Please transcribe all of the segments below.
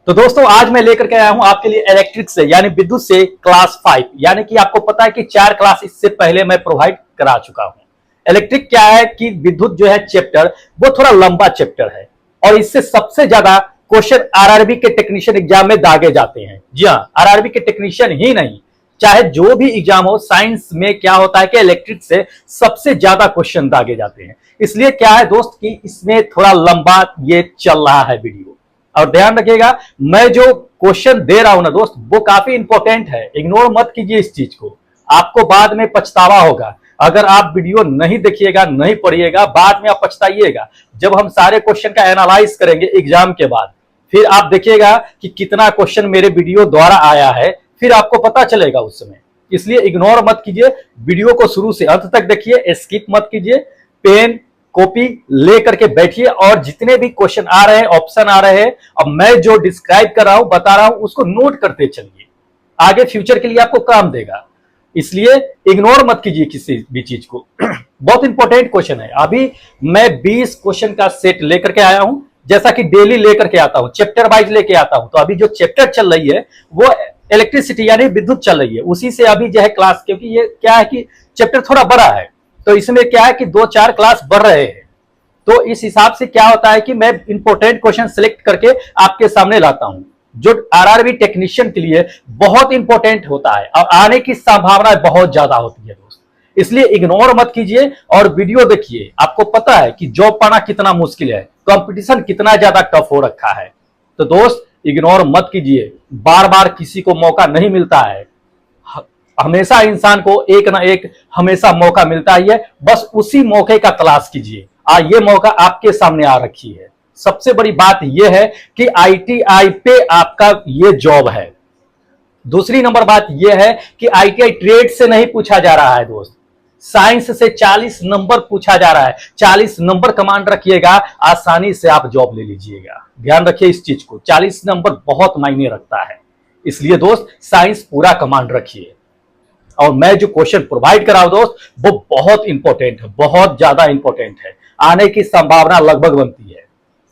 तो दोस्तों आज मैं लेकर के आया हूं आपके लिए इलेक्ट्रिक से यानी विद्युत से क्लास 5 यानी कि आपको पता है कि 4 क्लास इससे पहले मैं प्रोवाइड करा चुका हूं। इलेक्ट्रिक क्या है कि विद्युत जो है चैप्टर वो थोड़ा लंबा चैप्टर है और इससे सबसे ज्यादा क्वेश्चन आरआरबी के टेक्नीशियन एग्जाम में दागे जाते हैं। जी हाँ, आरआरबी के टेक्नीशियन ही नहीं, चाहे जो भी एग्जाम हो, साइंस में क्या होता है कि इलेक्ट्रिक से सबसे ज्यादा क्वेश्चन दागे जाते हैं। इसलिए क्या है दोस्त कि इसमें थोड़ा लंबा ये चल रहा है वीडियो। और ध्यान रखिएगा, मैं जो क्वेश्चन दे रहा हूं ना दोस्त, वो काफी इंपॉर्टेंट है। इग्नोर मत कीजिए इस चीज को, आपको बाद में पछतावा होगा। अगर आप वीडियो नहीं देखिएगा, नहीं पढ़िएगा, बाद में आप पछताइएगा। जब हम सारे क्वेश्चन का एनालाइज करेंगे एग्जाम के बाद, फिर आप देखिएगा कि कितना क्वेश्चन मेरे वीडियो द्वारा आया है, फिर आपको पता चलेगा उस समय। इसलिए इग्नोर मत कीजिए, वीडियो को शुरू से अंत तक देखिए, स्किप मत कीजिए। पेन कॉपी ले करके बैठिए और जितने भी क्वेश्चन आ रहे हैं, ऑप्शन आ रहे हैं, अब मैं जो डिस्क्राइब कर रहा हूं, बता रहा हूं, उसको नोट करते चलिए। आगे फ्यूचर के लिए आपको काम देगा। इसलिए इग्नोर मत कीजिए किसी भी चीज को। बहुत इंपॉर्टेंट क्वेश्चन है। अभी मैं 20 क्वेश्चन का सेट लेकर के आया हूं, जैसा कि डेली लेकर के आता हूं, चैप्टर वाइज लेके आता हूं। तो अभी जो चैप्टर चल रही है वो इलेक्ट्रिसिटी यानी विद्युत चल रही है, उसी से अभी जो है क्लास, क्योंकि ये क्या है कि चैप्टर थोड़ा बड़ा है, तो इसमें क्या है कि 2-4 क्लास बढ़ रहे हैं। तो इस हिसाब से क्या होता है कि मैं इंपॉर्टेंट क्वेश्चन सिलेक्ट करके आपके सामने लाता हूं, जो आरआरबी टेक्नीशियन के लिए बहुत इंपॉर्टेंट होता है और आने की संभावना बहुत ज्यादा होती है दोस्त। इसलिए इग्नोर मत कीजिए और वीडियो देखिए। आपको पता है कि जॉब पाना कितना मुश्किल है, कंपटीशन कितना ज्यादा टफ हो रखा है। तो दोस्त इग्नोर मत कीजिए, बार बार किसी को मौका नहीं मिलता है। हमेशा इंसान को एक ना एक हमेशा मौका मिलता ही है, बस उसी मौके का तलाश कीजिए। ये मौका आपके सामने आ रखी है। सबसे बड़ी बात यह है कि आईटीआई पे आपका ये जॉब है। दूसरी नंबर बात यह है कि आईटीआई ट्रेड से नहीं पूछा जा रहा है दोस्त, साइंस से 40 नंबर पूछा जा रहा है। 40 नंबर कमांड रखिएगा, आसानी से आप जॉब ले लीजिएगा। ध्यान रखिए इस चीज को, 40 नंबर बहुत मायने रखता है। इसलिए दोस्त साइंस पूरा कमांड रखिए। और मैं जो क्वेश्चन प्रोवाइड करा हूं दोस्त, वो बहुत इंपॉर्टेंट है, बहुत ज्यादा इंपॉर्टेंट है। आने की संभावना लगभग बनती है।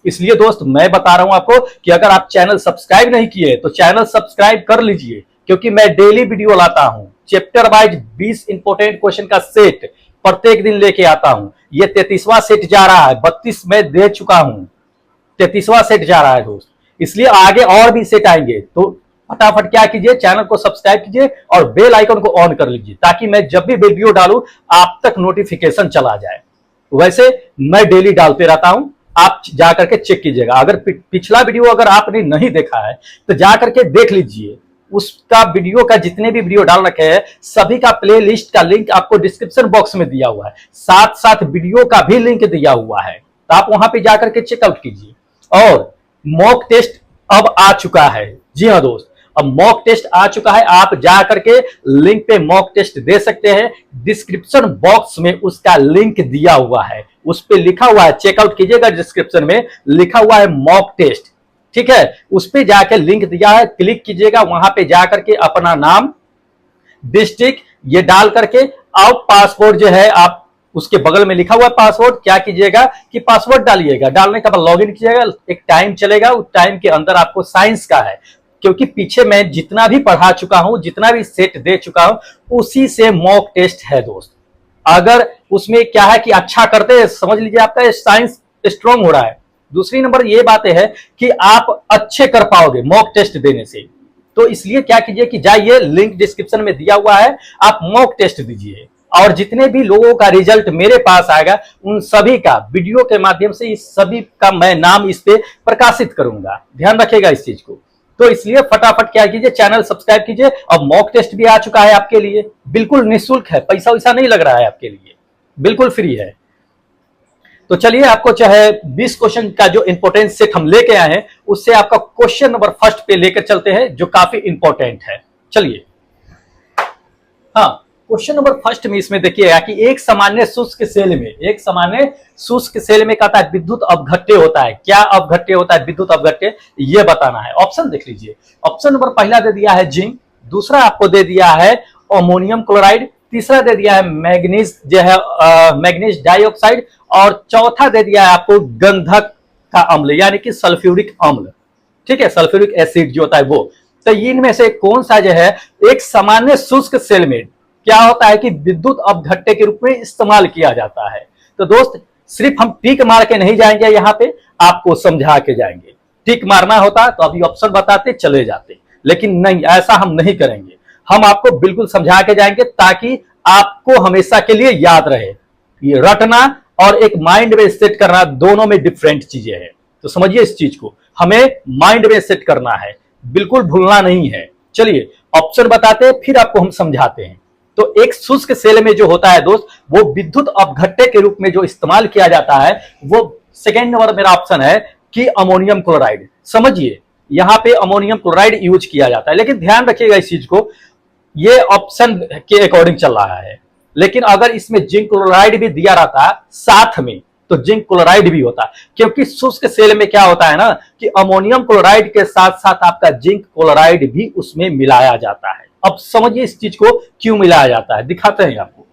इसलिए दोस्त मैं बता रहा हूं आपको कि अगर आप चैनल सब्सक्राइब नहीं किए तो चैनल सब्सक्राइब कर लीजिए, क्योंकि मैं डेली वीडियो लाता हूं। चैप्टर वाइज 20 इंपॉर्टेंट क्वेश्चन का सेट प्रत्येक दिन लेके आता हूं। ये 33वां सेट जा रहा है, 32 मैं दे चुका हूं, 33वां सेट जा रहा है दोस्त। इसलिए आगे और भी सेट आएंगे। तो फटाफट क्या कीजिए, चैनल को सब्सक्राइब कीजिए और बेल आइकन को ऑन कर लीजिए, ताकि मैं जब भी वीडियो डालूं आप तक नोटिफिकेशन चला जाए। वैसे मैं डेली डालते रहता हूं, आप जाकर के चेक कीजिएगा। अगर पिछला वीडियो अगर आपने नहीं देखा है तो जाकर के देख लीजिए। उसका वीडियो का जितने भी वीडियो डाल रखे हैं सभी का प्ले लिस्ट का लिंक आपको डिस्क्रिप्शन बॉक्स में दिया हुआ है, साथ साथ वीडियो का भी लिंक दिया हुआ है, तो आप वहां पे जाकर के चेकआउट कीजिए। और मॉक टेस्ट अब आ चुका है। जी हाँ दोस्त, अब मॉक टेस्ट आ चुका है। आप जा करके लिंक पे मॉक टेस्ट दे सकते हैं। डिस्क्रिप्शन बॉक्स में उसका लिंक दिया हुआ है, उस पे लिखा हुआ है, चेकआउट कीजिएगा। डिस्क्रिप्शन में लिखा हुआ है मॉक टेस्ट, ठीक है। उस पे जाकर लिंक दिया है, क्लिक कीजिएगा। वहां पे जाकर के अपना नाम, डिस्ट्रिक्ट ये डाल करके, और पासवर्ड जो है आप उसके बगल में लिखा हुआ है पासवर्ड, क्या कीजिएगा कि पासवर्ड डालिएगा। डालने के बाद लॉगिन कीजिएगा। एक टाइम चलेगा, उस टाइम के अंदर आपको साइंस का है, क्योंकि पीछे मैं जितना भी पढ़ा चुका हूं, जितना भी सेट दे चुका हूं, उसी से मॉक टेस्ट है दोस्त। अगर उसमें क्या है कि अच्छा करते हैं, समझ लीजिए आपका साइंस स्ट्रांग हो रहा है। दूसरी नंबर ये बात है कि आप अच्छे कर पाओगे मॉक टेस्ट देने से। तो इसलिए क्या कीजिए कि जाइए, लिंक डिस्क्रिप्शन में दिया हुआ है, आप मॉक टेस्ट दीजिए। और जितने भी लोगों का रिजल्ट मेरे पास आएगा उन सभी का वीडियो के माध्यम से, इस सभी का मैं नाम इस पे प्रकाशित करूंगा। ध्यान रखिएगा इस चीज को। तो इसलिए फटाफट क्या कीजिए, चैनल सब्सक्राइब कीजिए। अब मॉक टेस्ट भी आ चुका है आपके लिए, बिल्कुल निःशुल्क है, पैसा वैसा नहीं लग रहा है आपके लिए, बिल्कुल फ्री है। तो चलिए आपको चाहे 20 क्वेश्चन का जो इंपॉर्टेंट सेट हम लेके आए हैं, उससे आपका क्वेश्चन नंबर फर्स्ट पे लेकर चलते हैं, जो काफी इंपॉर्टेंट है। चलिए, हाँ, क्वेश्चन नंबर फर्स्ट में इसमें देखिएगा कि एक सामान्य शुष्क सेल में कहता है विद्युत अपघट्य होता है। क्या अपघट्य होता है, विद्युत अपघट्य, ये बताना है। ऑप्शन देख लीजिए। ऑप्शन नंबर पहला दे दिया है जिंक, दूसरा आपको दे दिया है अमोनियम क्लोराइड, तीसरा दे दिया है मैग्नीज जो है मैग्नीज डाइऑक्साइड, और चौथा दे दिया है आपको गंधक का अम्ल यानी कि सल्फ्यूरिक अम्ल। ठीक है, सल्फ्यूरिक एसिड जो होता है वो। तो इनमें से कौन सा जो है एक सामान्य शुष्क सेल में क्या होता है कि विद्युत अपघट्य के रूप में इस्तेमाल किया जाता है। तो दोस्त सिर्फ हम टिक मार के नहीं जाएंगे, यहाँ पे आपको समझा के जाएंगे। टिक मारना होता तो अभी ऑप्शन बताते चले जाते, लेकिन नहीं, ऐसा हम नहीं करेंगे। हम आपको बिल्कुल समझा के जाएंगे ताकि आपको हमेशा के लिए याद रहे। ये रटना और एक माइंड में सेट करना दोनों में डिफरेंट चीजें हैं। तो समझिए इस चीज को, हमें माइंड में सेट करना है, बिल्कुल भूलना नहीं है। चलिए ऑप्शन बताते हैं फिर आपको हम समझाते हैं। तो एक शुष्क सेल में जो होता है दोस्त, वो विद्युत अपघट्य के रूप में जो इस्तेमाल किया जाता है वो सेकेंड नंबर मेरा ऑप्शन है कि अमोनियम क्लोराइड। समझिए यहां पे अमोनियम क्लोराइड यूज किया जाता है, लेकिन ध्यान रखिएगा इस चीज को, ये ऑप्शन के अकॉर्डिंग चल रहा है, लेकिन अगर इसमें जिंक क्लोराइड भी दिया रहता साथ में तो जिंक क्लोराइड भी होता, क्योंकि शुष्क सेल में क्या होता है ना कि अमोनियम क्लोराइड के साथ साथ आपका जिंक क्लोराइड भी उसमें मिलाया जाता है। अब समझिए इस चीज को क्यों मिलाया जाता है, दिखाते हैं आपको।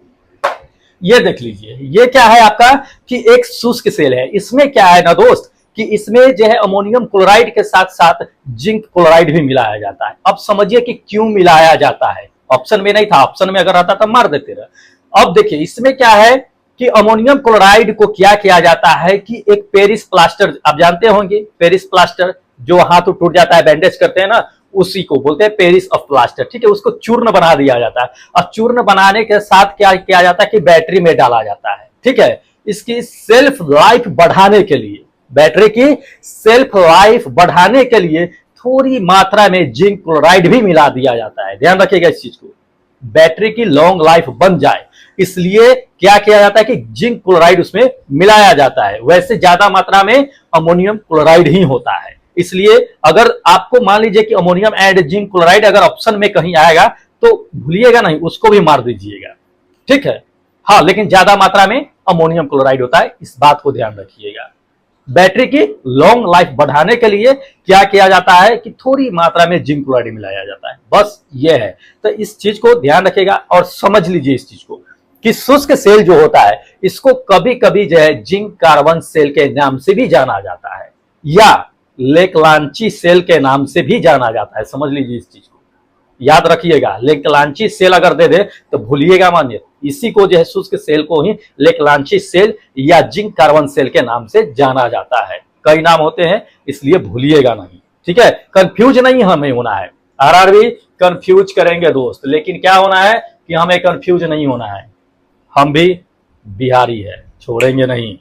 ये देख लीजिए, ये क्या है आपका कि एक शुष्क सेल है, इसमें क्या है ना दोस्त कि इसमें जो है अमोनियम क्लोराइड के साथ साथ जिंक क्लोराइड भी मिलाया जाता है। अब समझिए कि क्यों मिलाया जाता है, ऑप्शन में नहीं था, ऑप्शन में अगर आता तो मार देते रहे। अब देखिए इसमें क्या है कि अमोनियम क्लोराइड को क्या किया जाता है कि एक पेरिस प्लास्टर, आप जानते होंगे पेरिस प्लास्टर, जो हाथ टूट जाता है बैंडेज करते हैं ना, उसी को बोलते हैं पेरिस ऑफ प्लास्टर। ठीक है, उसको चूर्ण बना दिया जाता है और चूर्ण बनाने के साथ क्या किया जाता है कि बैटरी में डाला जाता है। ठीक है, इसकी सेल्फ लाइफ बढ़ाने के लिए, बैटरी की सेल्फ लाइफ बढ़ाने के लिए थोड़ी मात्रा में जिंक क्लोराइड भी मिला दिया जाता है। ध्यान रखिएगा इस चीज को, बैटरी की लॉन्ग लाइफ बन जाए इसलिए क्या किया जाता है कि जिंक क्लोराइड उसमें मिलाया जाता है। वैसे ज्यादा मात्रा में अमोनियम क्लोराइड ही होता है, इसलिए अगर आपको मान लीजिए कि अमोनियम एंड जिंक क्लोराइड अगर ऑप्शन में कहीं आएगा तो भूलिएगा नहीं, उसको भी मार दीजिएगा। ठीक है, हाँ, लेकिन ज्यादा मात्रा में अमोनियम क्लोराइड होता है, इस बात को ध्यान रखिएगा। बैटरी की लॉन्ग लाइफ बढ़ाने के लिए क्या किया जाता है कि थोड़ी मात्रा में जिंक क्लोराइड मिलाया जाता है, बस ये है। तो इस चीज को ध्यान रखिएगा और समझ लीजिए इस चीज को कि शुष्क सेल जो होता है इसको कभी कभी जो है जिंक कार्बन सेल के नाम से भी जाना जाता है या लेकलांची सेल के नाम से भी जाना जाता है। समझ लीजिए इस चीज को, याद रखिएगा। लेकलांची सेल अगर दे दे तो भूलिएगा, मानिए इसी को जो है शुष्क सेल को ही लेकलांची सेल या जिंक कार्बन सेल के नाम से जाना जाता है। कई नाम होते हैं इसलिए भूलिएगा नहीं। ठीक है, कंफ्यूज नहीं हमें होना है, आरआरबी कंफ्यूज करेंगे दोस्त, लेकिन क्या होना है कि हमें कंफ्यूज नहीं होना है। हम भी बिहारी है, छोड़ेंगे नहीं,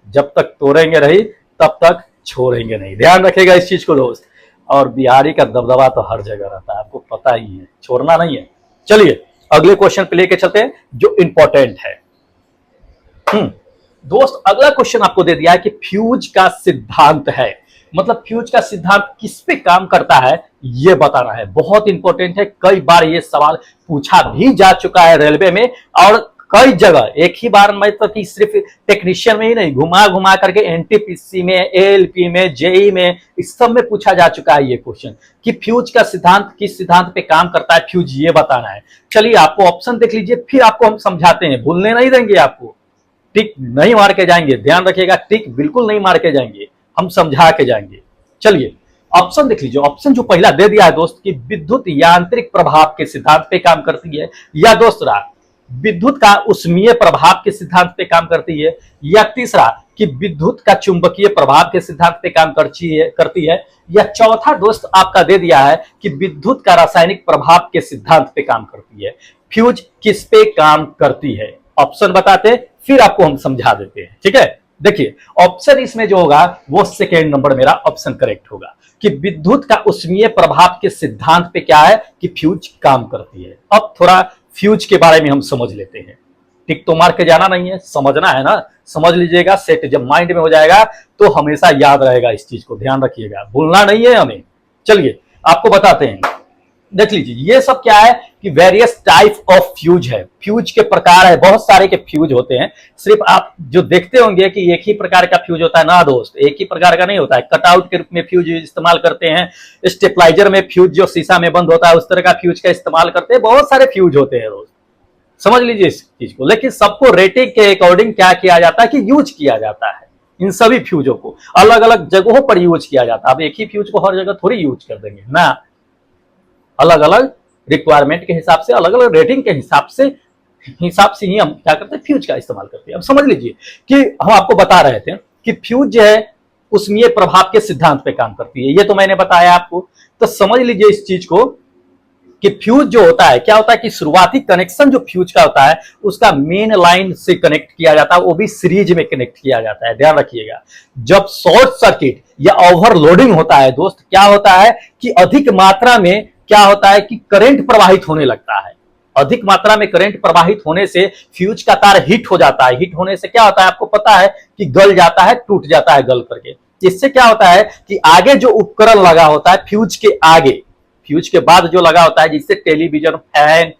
जब तक तोड़ेंगे नहीं तब तक छोड़ेंगे नहीं। ध्यान रखिएगा इस चीज को दोस्त, और बिहारी का दबदबा तो हर जगह रहता है, आपको पता ही है, छोड़ना नहीं है। चलिए अगले क्वेश्चन पे लेके चलते हैं जो इंपॉर्टेंट है। दोस्त अगला क्वेश्चन आपको दे दिया है कि फ्यूज का सिद्धांत है, मतलब फ्यूज का सिद्धांत किस पे काम करता है ये बताना है। बहुत इंपॉर्टेंट है, कई बार ये सवाल पूछा भी जा चुका है रेलवे में, और कई जगह, एक ही बार में तो कि सिर्फ टेक्नीशियन में ही नहीं, घुमा घुमा करके एनटीपीसी में, एएलपी में, जेई में, इस सब में पूछा जा चुका है ये क्वेश्चन कि फ्यूज का सिद्धांत किस सिद्धांत पे काम करता है, फ्यूज ये बताना है। चलिए आपको ऑप्शन देख लीजिए, फिर आपको हम समझाते हैं, भूलने नहीं देंगे आपको, टिक नहीं मार के जाएंगे, ध्यान रखिएगा, टिक बिल्कुल नहीं मार के जाएंगे, हम समझा के जाएंगे। चलिए ऑप्शन देख लीजिए, ऑप्शन जो पहला दे दिया है दोस्त कि विद्युत यांत्रिक प्रभाव के सिद्धांत पे काम करती है, या दूसरा विद्युत का उष्मीय प्रभाव के सिद्धांत पे काम करती है, या तीसरा कि विद्युत का चुंबकीय प्रभाव के सिद्धांत पे काम करती है, या चौथा दोस्त आपका दे दिया है कि विद्युत का रासायनिक प्रभाव के सिद्धांत पे काम करती है। फ्यूज किस पे काम करती है, ऑप्शन बताते फिर आपको हम समझा देते हैं। ठीक है, देखिए ऑप्शन इसमें जो होगा वो सेकेंड नंबर मेरा ऑप्शन करेक्ट होगा कि विद्युत का उष्मीय प्रभाव के सिद्धांत पे क्या है कि फ्यूज काम करती है। अब थोड़ा फ्यूज के बारे में हम समझ लेते हैं, टिक तो मार के जाना नहीं है, समझना है ना, समझ लीजिएगा, सेट जब माइंड में हो जाएगा तो हमेशा याद रहेगा, इस चीज को ध्यान रखिएगा, भूलना नहीं है हमें। चलिए आपको बताते हैं, देख लीजिए ये सब क्या है कि वेरियस टाइप ऑफ फ्यूज है, फ्यूज के प्रकार है, बहुत सारे के फ्यूज होते हैं। सिर्फ आप जो देखते होंगे कि एक ही प्रकार का फ्यूज होता है ना दोस्त, एक ही प्रकार का नहीं होता है। कटआउट के रूप में फ्यूज इस्तेमाल करते हैं, स्टेपलाइजर में फ्यूज जो शीशा में बंद होता है उस तरह का फ्यूज का इस्तेमाल करते हैं, बहुत सारे फ्यूज होते हैं दोस्त, समझ लीजिए इस चीज को। लेकिन सबको रेटिंग के अकॉर्डिंग क्या किया जाता है कि यूज किया जाता है। इन सभी फ्यूजों को अलग अलग जगहों पर यूज किया जाता है। अब एक ही फ्यूज को हर जगह थोड़ी यूज कर देंगे ना, अलग अलग रिक्वायरमेंट के हिसाब से, अलग अलग रेटिंग के हिसाब से ही हम क्या करते हैं, फ्यूज का इस्तेमाल करते हैं। अब समझ लीजिए कि हम आपको बता रहे थे कि फ्यूज जो है उष्मीय प्रभाव के सिद्धांत पे काम करती है, ये तो मैंने बताया आपको। तो समझ लीजिए इस चीज को कि फ्यूज जो होता है, क्या होता है कि शुरुआती कनेक्शन जो फ्यूज का होता है उसका मेन लाइन से कनेक्ट किया जाता है, वो भी सीरीज में कनेक्ट किया जाता है। ध्यान रखिएगा, जब शॉर्ट सर्किट या ओवरलोडिंग होता है दोस्त, क्या होता है कि अधिक मात्रा में क्या होता है कि करंट प्रवाहित होने लगता है। अधिक मात्रा में करंट प्रवाहित होने से फ्यूज का तार हीट हो जाता है। हीट होने से क्या होता है आपको पता है कि गल जाता है, टूट जाता है गल करके। इससे क्या होता है कि आगे जो उपकरण लगा होता है फ्यूज के आगे, फ्यूज के बाद जो लगा होता है, जिससे टेलीविजन, फैन,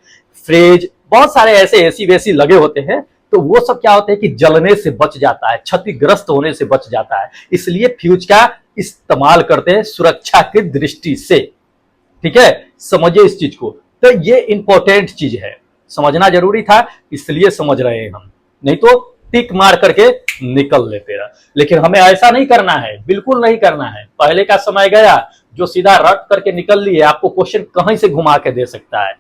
फ्रिज, बहुत सारे ऐसे एसी वेसी लगे होते हैं, तो वो सब क्या होते हैं कि जलने से बच जाता है, क्षतिग्रस्त होने से बच जाता है। इसलिए फ्यूज का इस्तेमाल करते हैं सुरक्षा की दृष्टि से। ठीक है, समझिए इस चीज को। तो ये इंपॉर्टेंट चीज है, समझना जरूरी था, इसलिए समझ रहे हैं हम, नहीं तो टिक मार करके निकल लेते रहा। लेकिन हमें ऐसा नहीं करना है, बिल्कुल नहीं करना है। पहले का समय गया, जो सीधा रट करके निकल लिए, आपको क्वेश्चन कहीं से घुमा के दे सकता है।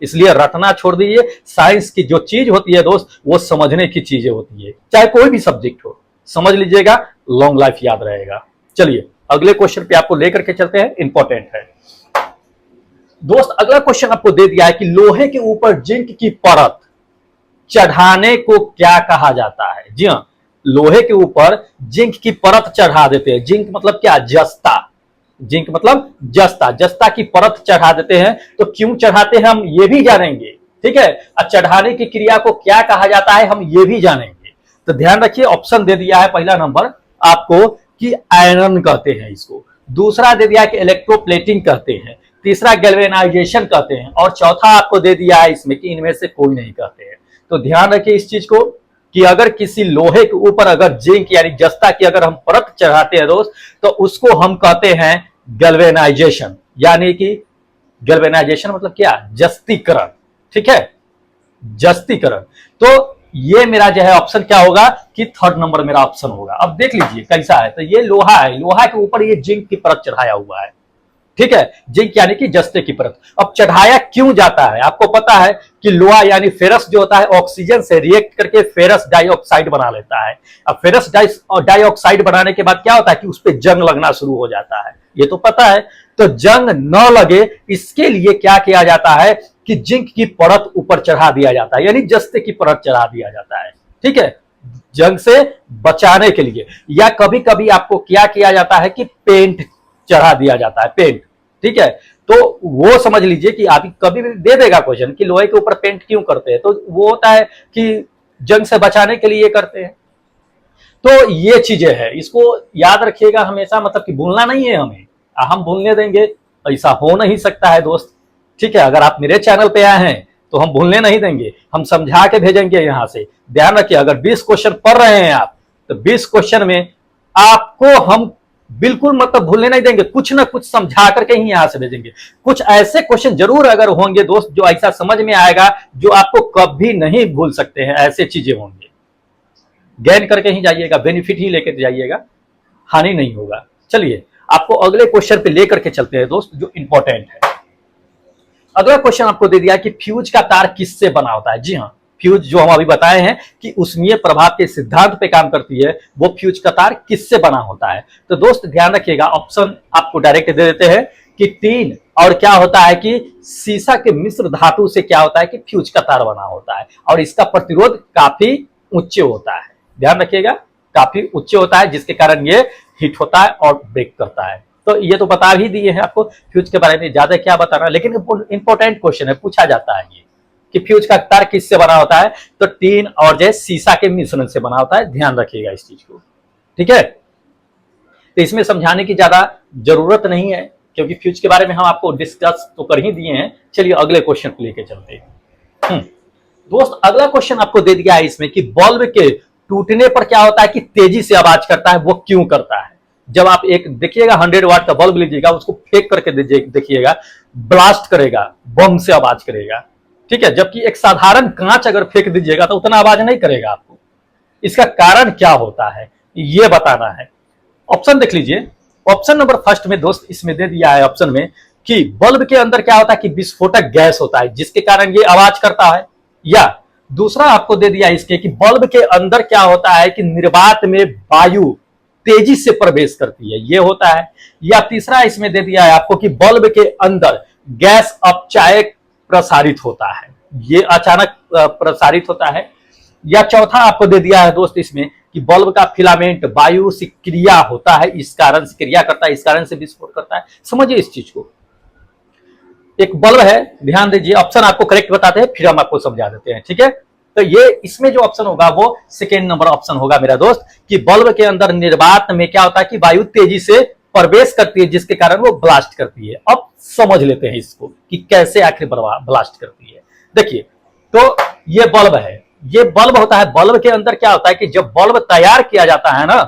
इसलिए रटना छोड़ दीजिए। साइंस की जो चीज होती है दोस्त, वो समझने की चीजें होती है, चाहे कोई भी सब्जेक्ट हो, समझ लीजिएगा, लॉन्ग लाइफ याद रहेगा। चलिए अगले क्वेश्चन पे आपको लेकर के चलते हैं, इंपॉर्टेंट है दोस्त। अगला क्वेश्चन आपको दे दिया है कि लोहे के ऊपर जिंक की परत चढ़ाने को क्या कहा जाता है। जी हाँ, लोहे के ऊपर जिंक की परत चढ़ा देते हैं। जिंक मतलब क्या, जस्ता। जिंक मतलब जस्ता, जस्ता की परत चढ़ा देते हैं। तो क्यों चढ़ाते हैं हम ये भी जानेंगे। ठीक है, और चढ़ाने की क्रिया को क्या कहा जाता है हम ये भी जानेंगे। तो ध्यान रखिए, ऑप्शन दे दिया है पहला नंबर आपको कि आयरन कहते हैं इसको, दूसरा दे दिया है कि इलेक्ट्रोप्लेटिंग कहते हैं, तीसरा गैल्वेनाइजेशन कहते हैं, और चौथा आपको दे दिया है इसमें कि इनमें से कोई नहीं कहते हैं। तो ध्यान रखिए इस चीज को कि अगर किसी लोहे के ऊपर अगर जिंक यानी जस्ता की अगर हम परत चढ़ाते हैं दोस्त, तो उसको हम कहते हैं गैल्वेनाइजेशन, यानी कि गैल्वेनाइजेशन मतलब क्या, जस्तीकरण। ठीक है, जस्तीकरण। तो ये मेरा जो है ऑप्शन क्या होगा कि थर्ड नंबर मेरा ऑप्शन होगा। अब देख लीजिए कैसा है, तो ये लोहा है, लोहा के ऊपर ये जिंक की परत चढ़ाया हुआ है। ठीक है, जिंक यानी कि जस्ते की परत। अब चढ़ाया क्यों जाता है, आपको पता है कि लोहा यानी फेरस जो होता है ऑक्सीजन से रिएक्ट करके फेरस डाइऑक्साइड बना लेता है। अब फेरस डाइऑक्साइड बनाने के बाद क्या होता है कि उस पर जंग लगना शुरू हो जाता है, ये तो पता है। तो जंग न लगे इसके लिए क्या किया जाता है कि जिंक की परत ऊपर चढ़ा दिया जाता है, यानी जस्ते की परत चढ़ा दिया जाता है। ठीक है, जंग से बचाने के लिए। या कभी कभी आपको क्या किया जाता है कि पेंट चढ़ा दिया जाता है, पेंट। ठीक है, तो वो समझ लीजिए कि आप कभी भी दे देगा क्वेश्चन कि लोहे के ऊपर पेंट क्यों करते हैं, तो वो होता है कि जंग से बचाने के लिए करते हैं। तो ये चीजें हैं, इसको याद रखिएगा हमेशा, मतलब कि भूलना नहीं है हमें। हम भूलने देंगे, ऐसा हो नहीं सकता है दोस्त। ठीक है, अगर आप मेरे चैनल पे आए हैं तो हम भूलने नहीं देंगे, हम समझा के भेजेंगे यहां से। ध्यान रखिए, अगर 20 क्वेश्चन पढ़ रहे हैं आप, तो 20 क्वेश्चन में आपको हम बिल्कुल मतलब भूलने नहीं देंगे, कुछ ना कुछ समझा करके ही यहां से भेजेंगे। कुछ ऐसे क्वेश्चन जरूर अगर होंगे दोस्त जो ऐसा समझ में आएगा जो आपको कभी नहीं भूल सकते हैं, ऐसे चीजें होंगे। गेन करके ही जाइएगा, बेनिफिट ही लेकर जाइएगा, हानि नहीं होगा। चलिए आपको अगले क्वेश्चन पे लेकर के चलते हैं दोस्त, जो इंपॉर्टेंट है। अगला क्वेश्चन आपको दे दिया कि फ्यूज का तार किससे बना होता है। जी हाँ, फ्यूज जो हम अभी बताए हैं कि उष्मीय प्रभाव के सिद्धांत पे काम करती है, वो फ्यूज का तार किससे बना होता है। तो दोस्त ध्यान रखिएगा, ऑप्शन आपको डायरेक्ट दे देते हैं कि टीन, और क्या होता है कि सीसा के मिश्र धातु से क्या होता है कि फ्यूज का तार बना होता है, और इसका प्रतिरोध काफी उच्च होता है। ध्यान रखिएगा, काफी उच्च होता है, जिसके कारण ये हिट होता है और ब्रेक करता है। तो ये तो बता ही दिए हैं आपको फ्यूज के बारे में, ज्यादा क्या बताना, लेकिन इंपॉर्टेंट क्वेश्चन है, पूछा जाता है ये कि फ्यूज का तार किससे बना होता है। तो टीन और जो सीसा के मिश्रण से बना होता है। ध्यान रखिएगा इस चीज को। ठीक है, तो इसमें समझाने की ज्यादा जरूरत नहीं है, क्योंकि फ्यूज के बारे में हम आपको डिस्कस तो कर ही दिए हैं। चलिए अगले क्वेश्चन को लेके चलते हैं। दोस्त अगला क्वेश्चन आपको दे दिया है इसमें कि बल्ब के टूटने पर क्या होता है कि तेजी से आवाज करता है, वो क्यों करता है। जब आप एक देखिएगा 100 वाट का बल्ब लीजिएगा, उसको फेंक करके देखिएगा, ब्लास्ट करेगा, बम से आवाज करेगा। ठीक है, जबकि एक साधारण कांच अगर फेंक दीजिएगा तो उतना आवाज नहीं करेगा आपको। इसका कारण क्या होता है, ये बताना है। ऑप्शन देख लीजिए, ऑप्शन नंबर फर्स्ट में दोस्त इसमें दे दिया है ऑप्शन में कि बल्ब के अंदर क्या होता है कि विस्फोटक गैस होता है जिसके कारण ये आवाज करता है, या दूसरा आपको दे दिया इसके कि बल्ब के अंदर क्या होता है कि निर्वात में वायु तेजी से प्रवेश करती है, ये होता है, या तीसरा इसमें दे दिया है आपको कि बल्ब के अंदर गैस अपचायक प्रसारित होता है, ये अचानक प्रसारित होता है, या चौथा आपको दे दिया है दोस्त इसमें कि बल्ब का फिलामेंट वायु से क्रिया होता है, इस कारण से क्रिया करता है, इस कारण से विस्फोट करता है। समझिए इस चीज को, एक बल्ब है, ध्यान दीजिए, ऑप्शन आपको करेक्ट बताते हैं फिर हम आपको समझा देते हैं, ठीक है। तो ये इसमें जो ऑप्शन होगा वो सेकेंड नंबर ऑप्शन होगा मेरा दोस्त, कि बल्ब के अंदर निर्वात में क्या होता है कि वायु तेजी से प्रवेश करती है जिसके कारण वो ब्लास्ट करती है। अब समझ लेते हैं इसको कि कैसे आखिर ब्लास्ट करती है। देखिए, तो ये बल्ब है, ये बल्ब होता है, बल्ब के अंदर क्या होता है कि जब बल्ब तैयार किया जाता है ना,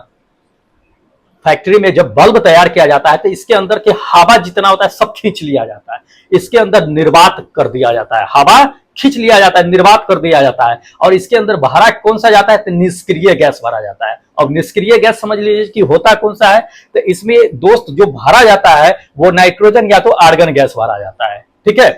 फैक्ट्री में जब बल्ब तैयार किया जाता है तो इसके अंदर के हवा जितना होता है सब खींच लिया जाता है, इसके अंदर निर्वात कर दिया जाता है, हवा खींच लिया जाता है, निर्वात कर दिया जाता है, और इसके अंदर भरा कौन सा जाता है तो निष्क्रिय गैस भरा जाता है। और निष्क्रिय गैस समझ लीजिए कि होता कौन सा है, तो इसमें दोस्त जो भरा जाता है वो नाइट्रोजन या तो आर्गन गैस भरा जाता है, ठीक है।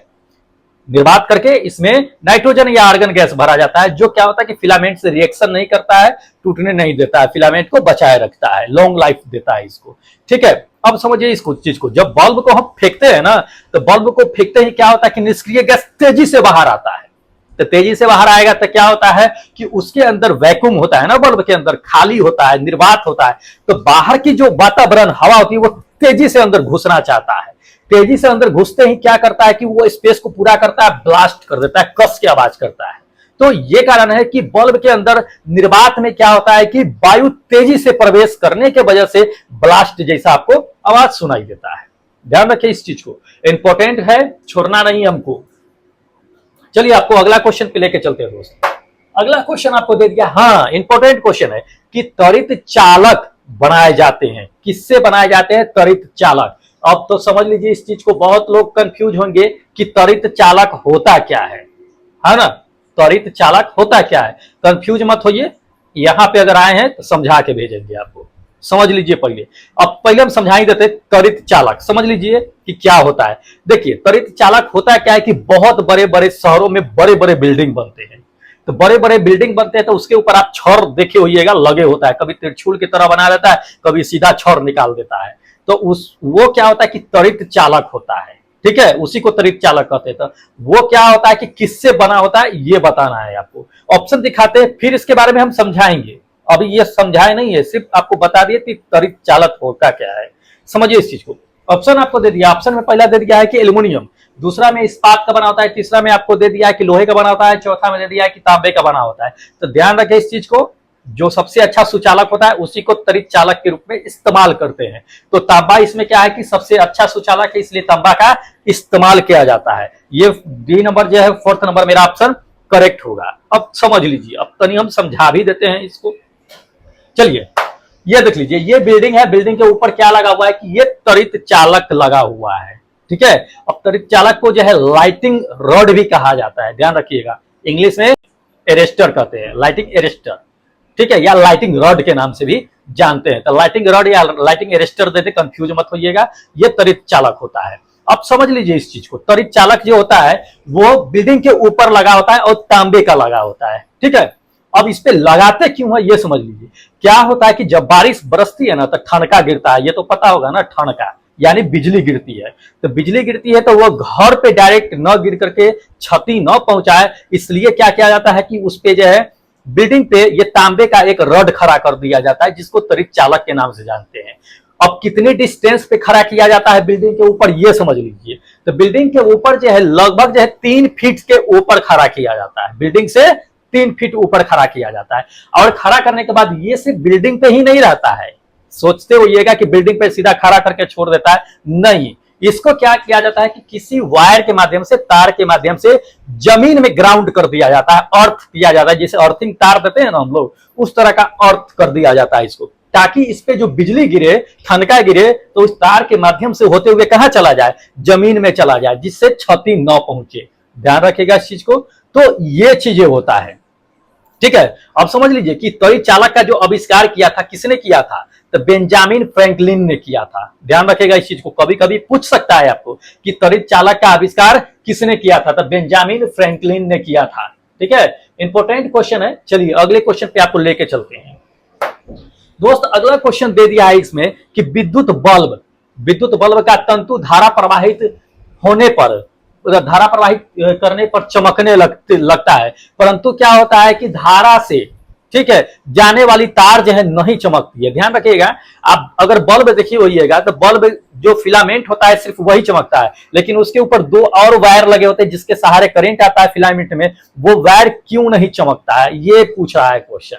निर्वात करके इसमें नाइट्रोजन या आर्गन गैस भरा जाता है, जो क्या होता है कि फिलामेंट से रिएक्शन नहीं करता है, टूटने नहीं देता है, फिलामेंट को बचाए रखता है, लॉन्ग लाइफ देता है इसको, ठीक है। अब समझिए इसको चीज को, जब बल्ब को हम फेंकते हैं ना, तो बल्ब को फेंकते ही क्या होता है कि निष्क्रिय गैस तेजी से बाहर आता है, तो तेजी से बाहर आएगा तो क्या होता है कि उसके अंदर वैक्यूम होता है ना, बल्ब के अंदर खाली होता है, निर्वात होता है, तो बाहर की जो वातावरण हवा होती है वो तेजी से अंदर घुसना चाहता है, तेजी से अंदर घुसते ही क्या करता है कि वो स्पेस को पूरा करता है, ब्लास्ट कर देता है, कस की आवाज करता है। तो ये कारण है कि बल्ब के अंदर निर्वात में क्या होता है कि वायु तेजी से प्रवेश करने के वजह से ब्लास्ट जैसा आपको आवाज सुनाई देता है। ध्यान रखिए इस चीज को, इंपॉर्टेंट है, छोड़ना नहीं हमको। चलिए आपको अगला क्वेश्चन पे लेके चलते हैं दोस्त। अगला क्वेश्चन आपको दे दिया, हाँ इंपॉर्टेंट क्वेश्चन है कि त्वरित चालक बनाए जाते हैं, किससे बनाए जाते हैं त्वरित चालक। अब तो समझ लीजिए इस चीज को, बहुत लोग कंफ्यूज होंगे कि त्वरित चालक होता क्या है ना, त्वरित चालक होता क्या है, कंफ्यूज मत होइए, यहां पे अगर आए हैं तो समझा के भेजेंगे आपको, समझ लीजिए पहले। अब पहले हम समझा ही देते त्वरित चालक, समझ लीजिए कि क्या होता है। देखिए त्वरित चालक होता क्या है कि बहुत बड़े बड़े शहरों में बड़े बड़े बिल्डिंग बनते हैं, तो बड़े बड़े बिल्डिंग बनते हैं तो उसके ऊपर आप छड़ देखे होइएगा लगे होता है, कभी त्रिशूल की तरह बना देता है, कभी सीधा छड़ निकाल देता है, तो वो क्या होता है कि त्वरित चालक होता है, ठीक है, उसी को त्वरित चालक कहते हैं। तो वो क्या होता है कि किससे बना होता है ये बताना है आपको। ऑप्शन दिखाते हैं फिर इसके बारे में हम समझाएंगे, अभी ये समझाए नहीं है, सिर्फ आपको बता दिए कि त्वरित चालक होता क्या है, समझिए इस चीज को। ऑप्शन आपको दे दिया, ऑप्शन में पहला दे दिया है कि एल्यूमिनियम, दूसरा में इस्पात का बना होता है, तीसरा में आपको दे दिया है कि लोहे का बना होता है, चौथा में दे दिया है कि तांबे का बना होता है। तो ध्यान रखें इस चीज को, जो सबसे अच्छा सुचालक होता है उसी को त्वरित चालक के रूप में इस्तेमाल करते हैं। तो तांबा इसमें क्या है कि सबसे अच्छा सुचालक है, इसलिए तांबा का इस्तेमाल किया जाता है। ये डी नंबर जो है, फोर्थ नंबर मेरा ऑप्शन करेक्ट होगा। अब समझ लीजिए, अब तनी हम समझा भी देते हैं इसको। चलिए ये देख लीजिए, ये बिल्डिंग है, बिल्डिंग के ऊपर क्या लगा हुआ है कि ये त्वरित चालक लगा हुआ है, ठीक है। अब त्वरित चालक को जो है लाइटिंग रॉड भी कहा जाता है, ध्यान रखिएगा, इंग्लिश में एरेस्टर कहते हैं, लाइटिंग एरेस्टर, ठीक है, या लाइटिंग रॉड के नाम से भी जानते हैं। तो लाइटिंग रॉड या लाइटिंग एरेस्टर देते, कंफ्यूज मत होइएगा, ये त्वरित चालक होता है। अब समझ लीजिए इस चीज को, त्वरित चालक जो होता है वो बिल्डिंग के ऊपर लगा होता है और तांबे का लगा होता है, ठीक है। अब इस पे लगाते क्यों है ये समझ लीजिए। क्या होता है कि जब बारिश बरसती है ना तो ठनका गिरता है, ये तो पता होगा ना, ठनका यानी बिजली गिरती है। तो बिजली गिरती है तो वो घर पे डायरेक्ट न गिर करके क्षति न पहुंचाए, इसलिए क्या किया जाता है कि उस पे जो है बिल्डिंग पे ये तांबे का एक रॉड खड़ा कर दिया जाता है, जिसको त्वरित चालक के नाम से जानते हैं। अब कितनी डिस्टेंस पे खड़ा किया जाता है बिल्डिंग के ऊपर ये समझ लीजिए। तो बिल्डिंग के ऊपर जो है लगभग जो है 3 फीट के ऊपर खड़ा किया जाता है, बिल्डिंग से 3 फीट ऊपर खड़ा किया जाता है। और खड़ा करने के बाद ये सिर्फ बिल्डिंग पे ही नहीं रहता है, सोचते होइएगा कि बिल्डिंग पे सीधा खड़ा करके छोड़ देता है, नहीं, इसको क्या किया जाता है कि किसी वायर के माध्यम से, तार के माध्यम से जमीन में ग्राउंड कर दिया जाता है, अर्थ किया जाता है, जैसे अर्थिंग तार देते हैं ना हम लोग, उस तरह का अर्थ कर दिया जाता है इसको, ताकि इस पे जो बिजली गिरे, ठनका गिरे तो उस तार के माध्यम से होते हुए कहां चला जाए, जमीन में चला जाए, जिससे क्षति न पहुंचे। ध्यान रखिएगा इस चीज को। तो ये चीजें होता है, ठीक है। अब समझ लीजिए कि त्वरित चालक का जो आविष्कार किया था किसने किया था, तो बेंजामिन फ्रैंकलिन ने किया था। ध्यान रखिएगा इस चीज को, कभी कभी पूछ सकता है आपको कि त्वरित चालक का आविष्कार किसने किया था, तो बेंजामिन फ्रैंकलिन ने किया था। ठीक है, इंपॉर्टेंट क्वेश्चन है। चलिए अगले क्वेश्चन पे आपको लेके चलते हैं। दोस्त अगला क्वेश्चन दे दिया है इसमें कि विद्युत बल्ब का तंतु धारा प्रवाहित होने पर, धारा प्रवाहित करने पर चमकने लगता है, परंतु क्या होता है कि धारा से, ठीक है, जाने वाली तार जो है नहीं चमकती है। ध्यान रखिएगा, आप अगर बल्ब देखिए होइएगा तो बल्ब जो फिलामेंट होता है सिर्फ वही चमकता है, लेकिन उसके ऊपर दो और वायर लगे होते हैं जिसके सहारे करंट आता है फिलामेंट में, वो वायर क्यों नहीं चमकता है, ये पूछ रहा है क्वेश्चन।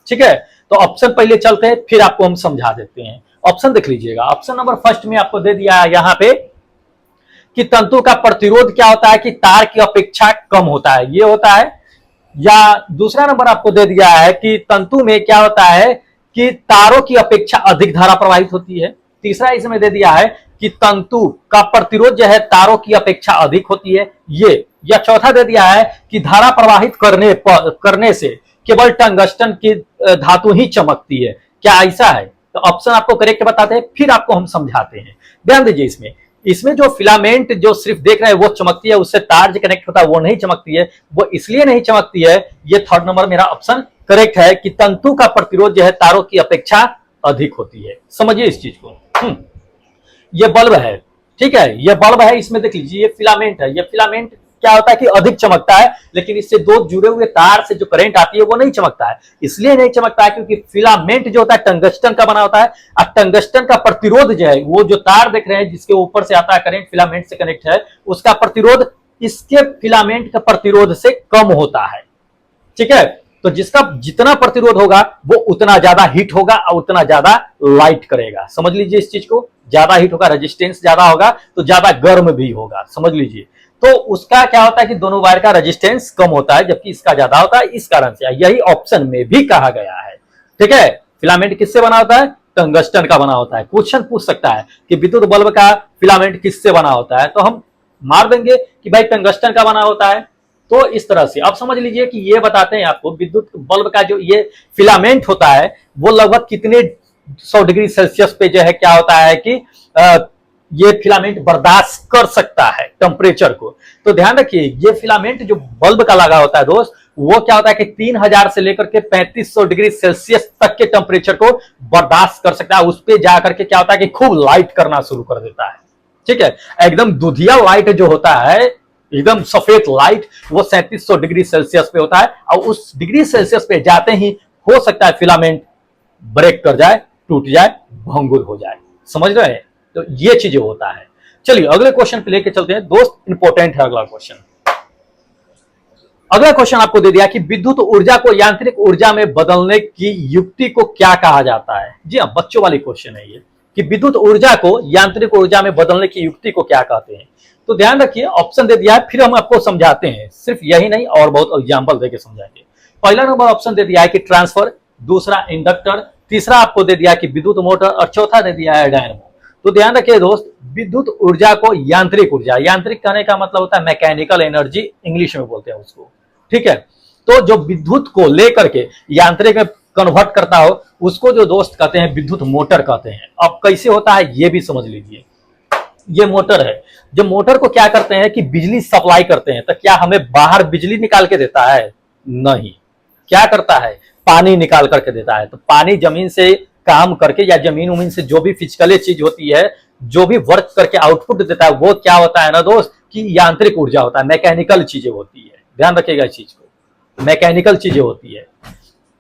ठीक है, तो ऑप्शन पहले चलते हैं फिर आपको हम समझा देते हैं। ऑप्शन देख लीजिएगा, ऑप्शन नंबर फर्स्ट में आपको दे दिया है यहां पे कि तंतु का प्रतिरोध क्या होता है कि तार की अपेक्षा कम होता है, ये होता है। या दूसरा नंबर आपको दे दिया है कि तंतु में क्या होता है कि तारों की अपेक्षा अधिक धारा प्रवाहित होती है। तीसरा इसमें दे दिया है कि तंतु का प्रतिरोध जो है तारों की अपेक्षा अधिक होती है, ये। या चौथा दे दिया है कि धारा प्रवाहित करने से केवल टंगस्टन की धातु ही चमकती है। क्या ऐसा है? तो ऑप्शन आपको करेक्ट बताते हैं, फिर आपको हम समझाते हैं। ध्यान दीजिए, इसमें जो फिलामेंट जो सिर्फ देख रहे हैं वो चमकती है, उससे तार जो कनेक्ट होता है वो नहीं चमकती है। वो इसलिए नहीं चमकती है, ये थर्ड नंबर मेरा ऑप्शन करेक्ट है कि तंतु का प्रतिरोध जो है तारों की अपेक्षा अधिक होती है। समझिए इस चीज को। ये बल्ब है, ठीक है, ये बल्ब है, इसमें देख लीजिए ये फिलामेंट है। ये फिलामेंट क्या होता है कि अधिक चमकता है, लेकिन इससे दो जुड़े हुए तार से जो करंट आती है वो नहीं चमकता है। इसलिए नहीं चमकता है क्योंकि फिलामेंट जो होता है टंगस्टन का बना होता है, और टंगस्टन का प्रतिरोध जो है, वो जो तार देख रहे हैं जिसके ऊपर से आता है करंट, फिलामेंट से कनेक्ट है, उसका प्रतिरोध इसके फिलामेंट का प्रतिरोध से कम होता है। ठीक है, तो जिसका जितना प्रतिरोध होगा वो उतना ज्यादा हीट होगा और उतना ज्यादा लाइट करेगा। समझ लीजिए इस चीज को, ज्यादा हीट होगा, रेजिस्टेंस ज्यादा होगा तो ज्यादा गर्म भी होगा। समझ लीजिए, तो उसका क्या होता है कि दोनों वायर का रेजिस्टेंस कम होता है जबकि इसका ज्यादा होता है, इस कारण से। यही ऑप्शन में भी कहा गया है। ठीक है, फिलामेंट किससे बना होता है? टंगस्टन का बना होता है। क्वेश्चन पूछ सकता है कि विद्युत बल्ब का फिलामेंट किससे बना होता है, तो हम मार देंगे कि भाई टंगस्टन का बना होता है। तो इस तरह से अब समझ लीजिए कि ये बताते हैं आपको विद्युत बल्ब का जो ये फिलामेंट होता है वो लगभग कितने 100 डिग्री सेल्सियस पे जो है क्या होता है कि ये फिलामेंट बर्दाश्त कर सकता है टेम्परेचर को। तो ध्यान रखिए, ये फिलामेंट जो बल्ब का लगा होता है दोस्त, वो क्या होता है कि 3000 से लेकर के 3500 डिग्री सेल्सियस तक के टेम्परेचर को बर्दाश्त कर सकता है। उस पर जाकर के क्या होता है कि खूब लाइट करना शुरू कर देता है। ठीक है, एकदम दुधिया लाइट जो होता है, एकदम सफेद लाइट, वो 3700 डिग्री सेल्सियस पे होता है, और उस डिग्री सेल्सियस पे जाते ही हो सकता है फिलामेंट ब्रेक कर जाए, टूट जाए, भंगुर हो जाए। समझ रहे हैं? तो ये चीजें होता है। चलिए अगले क्वेश्चन पे लेके चलते हैं दोस्त, इंपॉर्टेंट है अगला क्वेश्चन। अगला क्वेश्चन आपको दे दिया कि विद्युत ऊर्जा को यांत्रिक ऊर्जा में बदलने की युक्ति को क्या कहा जाता है। जी हाँ, बच्चों वाली क्वेश्चन है ये कि विद्युत ऊर्जा को यांत्रिक ऊर्जा में बदलने की युक्ति को क्या कहते हैं। तो ध्यान रखिए, ऑप्शन दे दिया है, फिर हम आपको समझाते हैं। सिर्फ यही नहीं और बहुत एग्जाम्पल देके समझाएंगे। पहला नंबर ऑप्शन दे दिया है कि ट्रांसफर, दूसरा इंडक्टर, तीसरा आपको दे दिया है कि विद्युत मोटर, और चौथा दे दिया है डायनेमो। तो ध्यान रखिए दोस्त, विद्युत ऊर्जा को यांत्रिक ऊर्जा, यांत्रिक कहने का मतलब होता है मैकेनिकल एनर्जी, इंग्लिश में बोलते हैं उसको। ठीक है, तो जो विद्युत को लेकर के यांत्रिक में कन्वर्ट करता हो उसको जो दोस्त कहते हैं विद्युत मोटर कहते हैं। अब कैसे होता है ये भी समझ लीजिए। ये मोटर है, जो मोटर को क्या करते हैं कि बिजली सप्लाई करते हैं। तो क्या हमें बाहर बिजली निकाल के देता है? नहीं। क्या करता है? पानी निकाल करके देता है। तो पानी जमीन से काम करके या जमीन उमीन से जो भी फिजिकल चीज होती है, जो भी वर्क करके आउटपुट देता है, वो क्या होता है ना दोस्त कि यांत्रिक ऊर्जा होता है, मैकेनिकल चीजें होती है। ध्यान रखिएगा इस चीज को, मैकेनिकल चीजें होती है।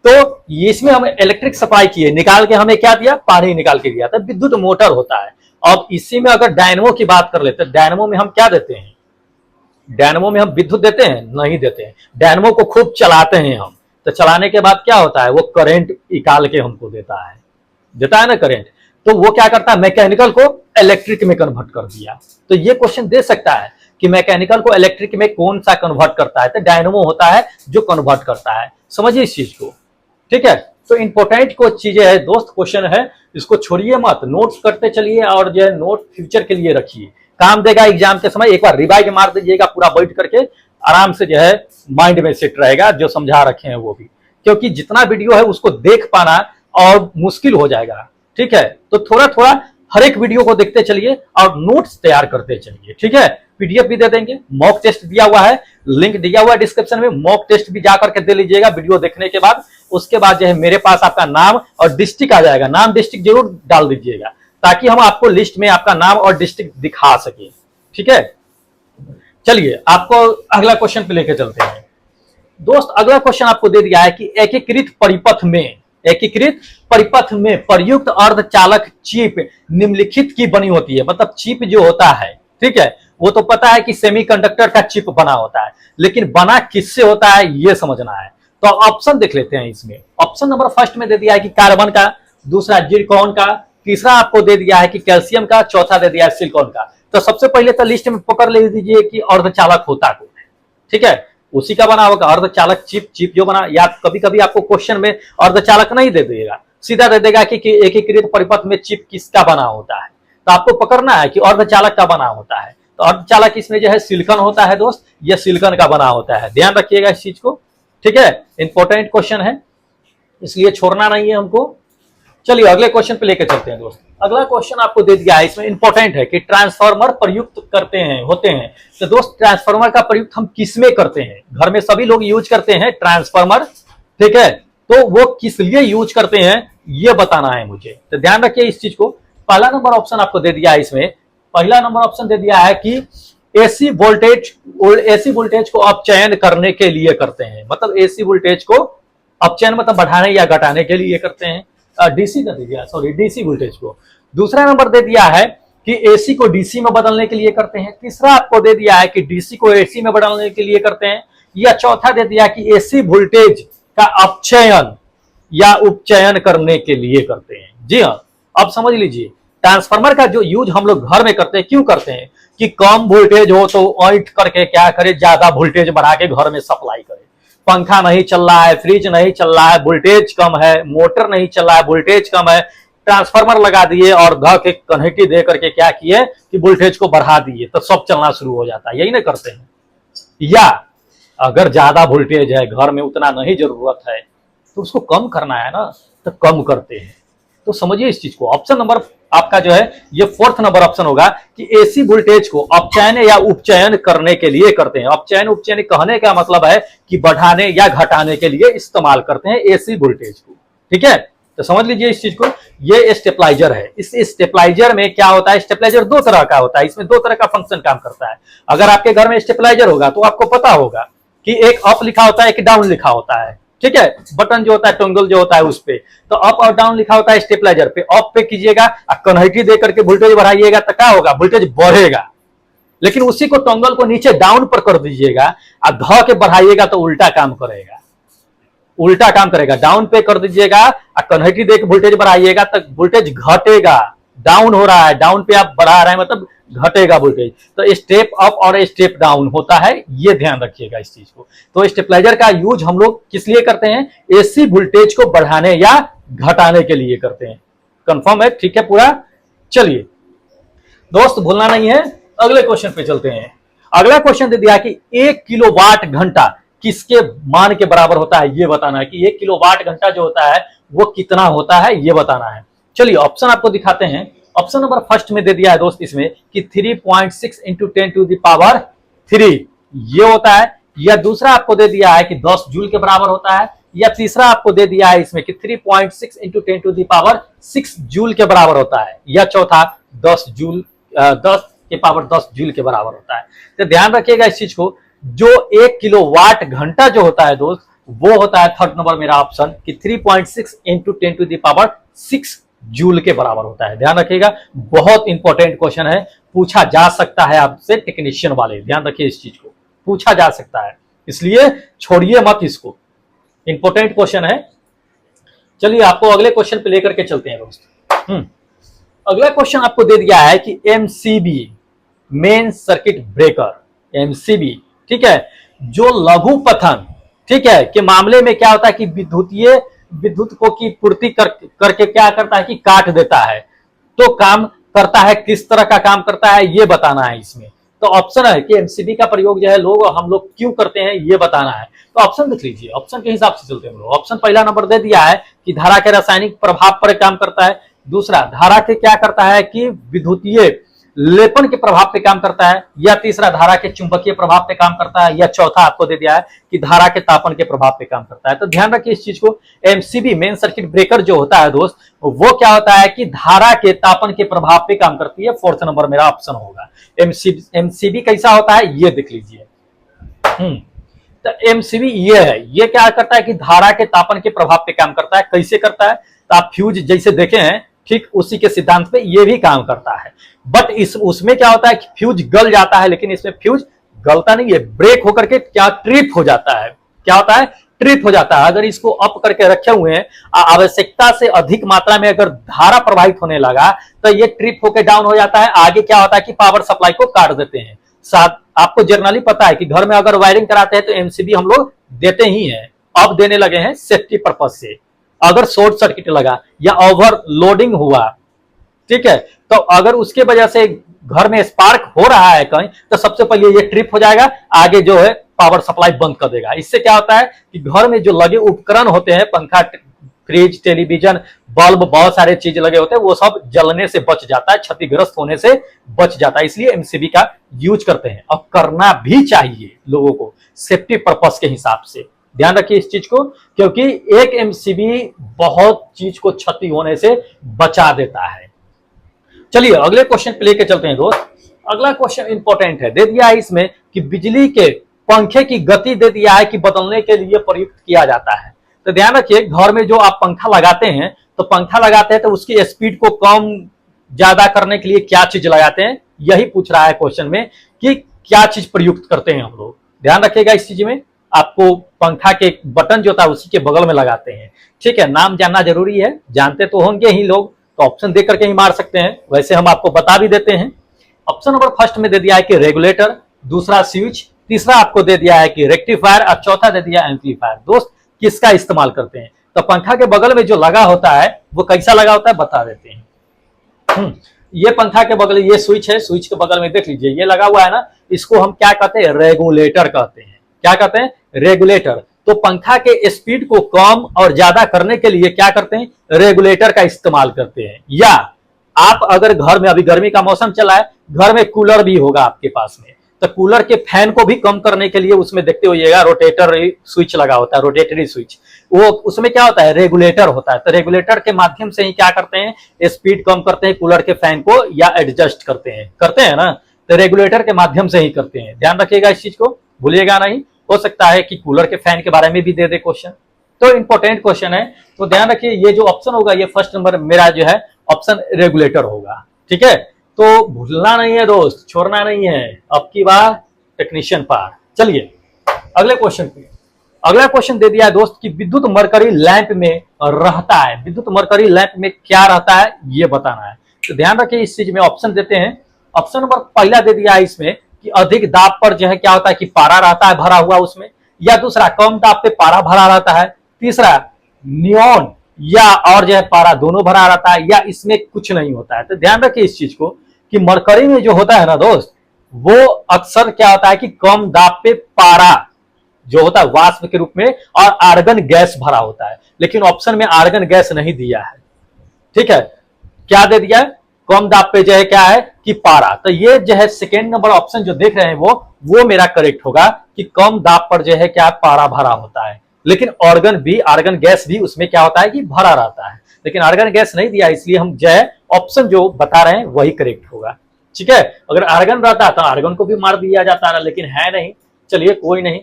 तो इसमें हमें इलेक्ट्रिक सप्लाई किए, निकाल के हमें क्या दिया? पानी निकाल के दिया, तो विद्युत मोटर होता है। अब इसी में अगर डायनेमो की बात कर लेते हैं, डायनेमो में हम क्या देते हैं? डायनेमो में हम विद्युत देते हैं? नहीं देते हैं। डायनेमो को खूब चलाते हैं हम, तो चलाने के बाद क्या होता है? वो करंट निकाल के हमको देता है ना करंट। तो वो क्या करता है? मैकेनिकल को इलेक्ट्रिक में कन्वर्ट कर दिया। तो ये क्वेश्चन दे सकता है कि मैकेनिकल को इलेक्ट्रिक में कौन सा कन्वर्ट करता है, तो डायनेमो होता है जो कन्वर्ट करता है। समझिए इस चीज को। ठीक है, तो इंपॉर्टेंट कुछ चीजें है दोस्त, क्वेश्चन है, इसको छोड़िए मत, नोट्स करते चलिए और जो है नोट फ्यूचर के लिए रखिए, काम देगा एग्जाम के समय। एक बार रिवाइज मार दीजिएगा पूरा बैठ करके, आराम से जो है माइंड में सेट रहेगा, जो समझा रखे हैं वो भी। क्योंकि जितना वीडियो है उसको देख पाना और मुश्किल हो जाएगा। ठीक है, तो थोड़ा थोड़ा हर एक वीडियो को देखते चलिए और नोट्स तैयार करते चलिए। ठीक है, पीडीएफ भी दे देंगे, मॉक टेस्ट दिया हुआ है, लिंक दिया हुआ है डिस्क्रिप्शन में, मॉक टेस्ट भी जाकर के दे लीजिएगा वीडियो देखने के बाद। उसके बाद जो है मेरे पास आपका नाम और डिस्ट्रिक्ट आ जाएगा, नाम डिस्ट्रिक्ट जरूर डाल दीजिएगा ताकि हम आपको लिस्ट में आपका नाम और डिस्ट्रिक्ट दिखा सके। ठीक है, चलिए आपको अगला क्वेश्चन पे लेके चलते हैं दोस्त। अगला क्वेश्चन आपको दे दिया है कि एकीकृत परिपथ में प्रयुक्त अर्धचालक चिप निम्नलिखित की बनी होती है। मतलब चिप जो होता है, ठीक है, वो तो पता है कि सेमीकंडक्टर का चिप बना होता है, लेकिन बना किससे होता है ये समझना है। तो ऑप्शन देख लेते हैं इसमें। ऑप्शन नंबर फर्स्ट में दे दिया है कि कार्बन का, दूसरा जिरकॉन का, तीसरा आपको दे दिया है कि कैल्शियम का, चौथा दे दिया है सिलिकॉन का। तो सबसे पहले तो लिस्ट में पकड़ ले दीजिए कि अर्धचालक होता कौन है। ठीक है, उसी का बना होगा अर्धचालक चिप जो बना। या कभी कभी आपको क्वेश्चन में अर्धचालक नहीं दे देगा, सीधा दे देगा कि एकीकृत परिपथ में चिप किसका बना होता है। तो आपको पकड़ना है कि अर्धचालक का बना होता है। तो अर्धचालक इसमें जो है सिलिकॉन होता है दोस्त, यह सिलिकॉन का बना होता है। ध्यान रखिएगा इस चीज को। ठीक है, इंपॉर्टेंट क्वेश्चन है, इसलिए छोड़ना नहीं है हमको। चलिए अगले क्वेश्चन पे लेकर चलते हैं दोस्त। अगला क्वेश्चन आपको दे दिया है, इसमें इंपॉर्टेंट है कि ट्रांसफार्मर प्रयुक्त करते हैं होते हैं। तो दोस्त ट्रांसफार्मर का प्रयुक्त हम किसमें करते हैं? घर में सभी लोग यूज करते हैं ट्रांसफार्मर। ठीक है, तो वो किस लिए यूज करते हैं ये बताना है मुझे। तो ध्यान रखिए इस चीज को। पहला नंबर ऑप्शन आपको दे दिया है इसमें, पहला नंबर ऑप्शन दे दिया है कि एसी वोल्टेज को अपचयन करने के लिए करते हैं। मतलब एसी वोल्टेज को अपचयन मतलब बढ़ाने या घटाने के लिए करते हैं। डीसी का दे दिया, सॉरी डीसी वोल्टेज को। दूसरा नंबर दे दिया है कि एसी को डीसी में बदलने के लिए करते हैं। तीसरा आपको दे दिया है कि डीसी को एसी में बदलने के लिए करते हैं। या चौथा दे दिया कि एसी वोल्टेज का अपचयन या उपचयन करने के लिए करते हैं। जी हाँ, अब समझ लीजिए ट्रांसफार्मर का जो यूज हम लोग घर में करते हैं, क्यों करते हैं कि कम वोल्टेज हो तो ऑइट करके क्या करे, ज्यादा वोल्टेज बढ़ा के घर में सप्लाई करे। पंखा नहीं चल रहा है, फ्रिज नहीं चल रहा है, वोल्टेज कम है, मोटर नहीं चल रहा है, वोल्टेज कम है, ट्रांसफार्मर लगा दिए और घर के कनेक्टी दे करके क्या किए कि वोल्टेज को बढ़ा दिए, तो सब चलना शुरू हो जाता है। यही ना करते हैं। या अगर ज्यादा वोल्टेज है, घर में उतना नहीं जरूरत है, तो उसको कम करना है ना, तो कम करते हैं। तो समझिए इस चीज को। ऑप्शन नंबर आपका जो है ये फोर्थ नंबर ऑप्शन होगा कि एसी वोल्टेज को अपचयन या उपचयन करने के लिए करते हैं। अपचयन उपचयन कहने का मतलब है कि बढ़ाने या घटाने के लिए इस्तेमाल करते हैं एसी वोल्टेज को। ठीक है, तो समझ लीजिए इस चीज को। ये स्टेबलाइजर है। इस स्टेबलाइजर में क्या होता है, स्टेबलाइजर दो तरह का होता है, इसमें दो तरह का फंक्शन काम करता है। अगर आपके घर में स्टेबलाइजर होगा तो आपको पता होगा कि एक अप लिखा होता है, एक डाउन लिखा होता है। ठीक है, बटन जो होता है, टोंगल जो होता है उस पे, तो अप और डाउन लिखा होता है स्टेबलाइजर पे। अप पे कीजिएगा और कन्वर्टर दे करके वोल्टेज बढ़ाइएगा तो क्या होगा, वोल्टेज बढ़ेगा। लेकिन उसी को टोंगल को नीचे डाउन पर कर दीजिएगा और ध के बढ़ाइएगा तो उल्टा काम करेगा, उल्टा काम करेगा। डाउन पे कर दीजिएगा और कन्वर्टर दे के वोल्टेज बढ़ाइएगा तो वोल्टेज घटेगा। डाउन हो रहा है, डाउन पे आप बढ़ा रहे हैं मतलब घटेगा वोल्टेज। तो स्टेप अप और स्टेप डाउन होता है, ये ध्यान रखिएगा इस चीज को। तो स्टेबलाइजर का यूज हम लोग किस लिए करते हैं, एसी वोल्टेज को बढ़ाने या घटाने के लिए करते हैं। कंफर्म है? ठीक है पूरा। चलिए दोस्त भूलना नहीं है, अगले क्वेश्चन पे चलते हैं। अगला क्वेश्चन दे दिया कि 1 किलोवाट घंटा किसके मान के बराबर होता है, ये बताना है कि 1 किलोवाट घंटा जो होता है वो कितना होता है, ये बताना है। चलिए ऑप्शन आपको दिखाते हैं। ऑप्शन नंबर फर्स्ट में दे दिया है दोस्त इसमें कि 3.6 इंटू 10⁻³ ये होता है। या दूसरा आपको दे दिया है कि 10 जूल के बराबर होता है। या तीसरा आपको दे दिया है इसमें कि 3.6 इंटू 10⁻6 जूल के बराबर होता है। या चौथा 10 के पावर 10 जूल के बराबर होता है। तो ध्यान रखिएगा इस चीज को। जो 1 किलोवाट घंटा जो होता है दोस्त, वो होता है थर्ड नंबर मेरा ऑप्शन कि 3.6 इंटू 10⁻6 जूल के बराबर होता है। ध्यान रखिएगा, बहुत इंपॉर्टेंट क्वेश्चन है, पूछा जा सकता है आपसे टेक्नीशियन वाले। ध्यान रखिए इस चीज को, पूछा जा सकता है, इसलिए छोड़िए मत इसको, इंपॉर्टेंट क्वेश्चन है। चलिए आपको अगले क्वेश्चन पे लेकर के चलते हैं दोस्त। अगला क्वेश्चन आपको दे दिया है कि MCB main circuit breaker, MCB, ठीक है, जो लघु पथन, ठीक है, के मामले में क्या होता है कि विद्युत को की पूर्ति करके क्या करता है कि काट देता है। तो काम करता है, किस तरह का काम करता है ये बताना है इसमें। तो ऑप्शन है कि एमसीबी का प्रयोग जो है हम लोग क्यों करते हैं ये बताना है। तो ऑप्शन देख लीजिए, ऑप्शन के हिसाब से चलते हैं हम लोग। ऑप्शन पहला नंबर दे दिया है कि धारा के रासायनिक प्रभाव पर काम करता है। दूसरा, धारा के क्या करता है कि विद्युतीय लेपन के प्रभाव पे काम करता है। या तीसरा, धारा के चुंबकीय प्रभाव पे काम करता है। या चौथा आपको दे दिया है कि धारा के तापन के प्रभाव पे काम करता है। तो ध्यान रखिए इस चीज को, एमसीबी मेन सर्किट ब्रेकर जो होता है दोस्त, वो क्या होता है कि धारा के तापन के प्रभाव पे काम करती है। फोर्थ नंबर मेरा ऑप्शन होगा। एमसीबी कैसा होता है ये देख लीजिए। तो एमसीबी ये है, ये क्या करता है कि धारा के तापन के प्रभाव पे काम करता है। कैसे करता है, तो आप फ्यूज जैसे देखे हैं ठीक उसी के सिद्धांत पे ये भी काम करता है। बट उसमें क्या होता है कि फ्यूज गल जाता है, लेकिन इसमें फ्यूज गलता नहीं है, ब्रेक होकर के क्या ट्रिप हो जाता है। क्या होता है, ट्रिप हो जाता है। अगर इसको अप करके रखे हुए हैं, आवश्यकता से अधिक मात्रा में अगर धारा प्रवाहित होने लगा तो ये ट्रिप होकर डाउन हो जाता है। आगे क्या होता है कि पावर सप्लाई को काट देते हैं। साथ आपको जनरली पता है कि घर में अगर वायरिंग कराते हैं तो एमसीबी हम लोग देते ही हैं, अब देने लगे हैं सेफ्टी पर्पज से। अगर शॉर्ट सर्किट लगा या ओवरलोडिंग हुआ, ठीक है, तो अगर उसके वजह से घर में स्पार्क हो रहा है कहीं, तो सबसे पहले ये ट्रिप हो जाएगा, आगे जो है पावर सप्लाई बंद कर देगा। इससे क्या होता है कि घर में जो लगे उपकरण होते हैं, पंखा, फ्रिज, टेलीविजन, बल्ब, बहुत सारे चीज लगे होते हैं, वो सब जलने से बच जाता है, क्षतिग्रस्त होने से बच जाता है। इसलिए एमसीबी का यूज करते हैं और करना भी चाहिए लोगों को सेफ्टी पर्पस के हिसाब से। ध्यान रखिए इस चीज को, क्योंकि एक एमसीबी बहुत चीज को क्षति होने से बचा देता है। चलिए अगले क्वेश्चन पे लेके चलते हैं दोस्त। अगला क्वेश्चन इंपॉर्टेंट है, दे दिया है इसमें कि बिजली के पंखे की गति दे दिया है कि बदलने के लिए प्रयुक्त किया जाता है। तो ध्यान रखिए, घर में जो आप पंखा लगाते हैं, तो पंखा लगाते हैं तो उसकी स्पीड को कम ज्यादा करने के लिए क्या चीज लगाते हैं, यही पूछ रहा है क्वेश्चन में कि क्या चीज प्रयुक्त करते हैं हम लोग। ध्यान रखिएगा इस चीज में, आपको पंखा के बटन जो था उसी के बगल में लगाते हैं। ठीक है, नाम जानना जरूरी है, जानते तो होंगे ही लोग, तो ऑप्शन देख करके ही मार सकते हैं, वैसे हम आपको बता भी देते हैं। ऑप्शन नंबर फर्स्ट में दे दिया है कि रेगुलेटर, दूसरा स्विच, तीसरा आपको दे दिया है कि रेक्टिफायर और चौथा दे दिया एम्पलीफायर। दोस्त किसका इस्तेमाल करते हैं, तो पंखा के बगल में जो लगा होता है वो कैसा लगा होता है बता देते हैं। ये पंखा के बगल ये स्विच है, स्विच के बगल में देख लीजिए ये लगा हुआ है ना, इसको हम क्या कहते हैं, रेगुलेटर कहते हैं। क्या कहते हैं, रेगुलेटर। तो पंखा के स्पीड को कम और ज्यादा करने के लिए क्या करते हैं, रेगुलेटर का इस्तेमाल करते हैं। या आप अगर घर में, अभी गर्मी का मौसम चला है, घर में कूलर भी होगा आपके पास में, तो कूलर के फैन को भी कम करने के लिए उसमें देखते होइएगा रोटेटर स्विच लगा होता है, रोटेटरी स्विच, वो उसमें क्या होता है, रेगुलेटर होता है। तो रेगुलेटर के माध्यम से ही क्या करते हैं, स्पीड कम करते हैं कूलर के फैन को, या एडजस्ट करते हैं ना, तो रेगुलेटर के माध्यम से ही करते हैं। ध्यान रखिएगा इस चीज को, भूलिएगा नहीं, हो सकता है कि कूलर के फैन के बारे में भी दे दे क्वेश्चन, तो इंपॉर्टेंट क्वेश्चन है। तो ध्यान रखिए ये जो ऑप्शन होगा, ये फर्स्ट नंबर मेरा जो है ऑप्शन रेगुलेटर होगा। ठीक है, तो भूलना नहीं है दोस्त, छोड़ना नहीं है, अब की बार टेक्नीशियन पार। चलिए अगले क्वेश्चन पे। अगला क्वेश्चन दे दिया है दोस्त कि विद्युत मरकरी लैंप में रहता है, विद्युत मरकरी लैंप में क्या रहता है ये बताना है। तो ध्यान रखिए इस चीज में ऑप्शन देते हैं। ऑप्शन नंबर पहला दे दिया है इसमें कि अधिक दाब पर जो है क्या होता है कि पारा रहता है भरा हुआ उसमें, या दूसरा कम दाब पे पारा भरा रहता है, तीसरा नियॉन या और जो है पारा दोनों भरा रहता है, या इसमें कुछ नहीं होता है। तो ध्यान रखिए इस चीज को कि मरकरी में जो होता है ना दोस्त, वो अक्सर क्या होता है कि कम दाब पे पारा जो होता है वाष्प के रूप में और आर्गन गैस भरा होता है, लेकिन ऑप्शन में आर्गन गैस नहीं दिया है। ठीक है, क्या दे दिया है, कम दाब पे जो है क्या है कि पारा। तो ये जो है सेकेंड नंबर ऑप्शन जो देख रहे हैं वो मेरा करेक्ट होगा कि कम दाब पर जो है क्या पारा भरा होता है, लेकिन आर्गन गैस भी उसमें क्या होता है कि भरा रहता है, लेकिन आर्गन गैस नहीं दिया, इसलिए हम जो है ऑप्शन जो बता रहे हैं वही करेक्ट होगा। ठीक है, अगर आर्गन रहता तो आर्गन को भी मार दिया जाता, लेकिन है नहीं। चलिए कोई नहीं,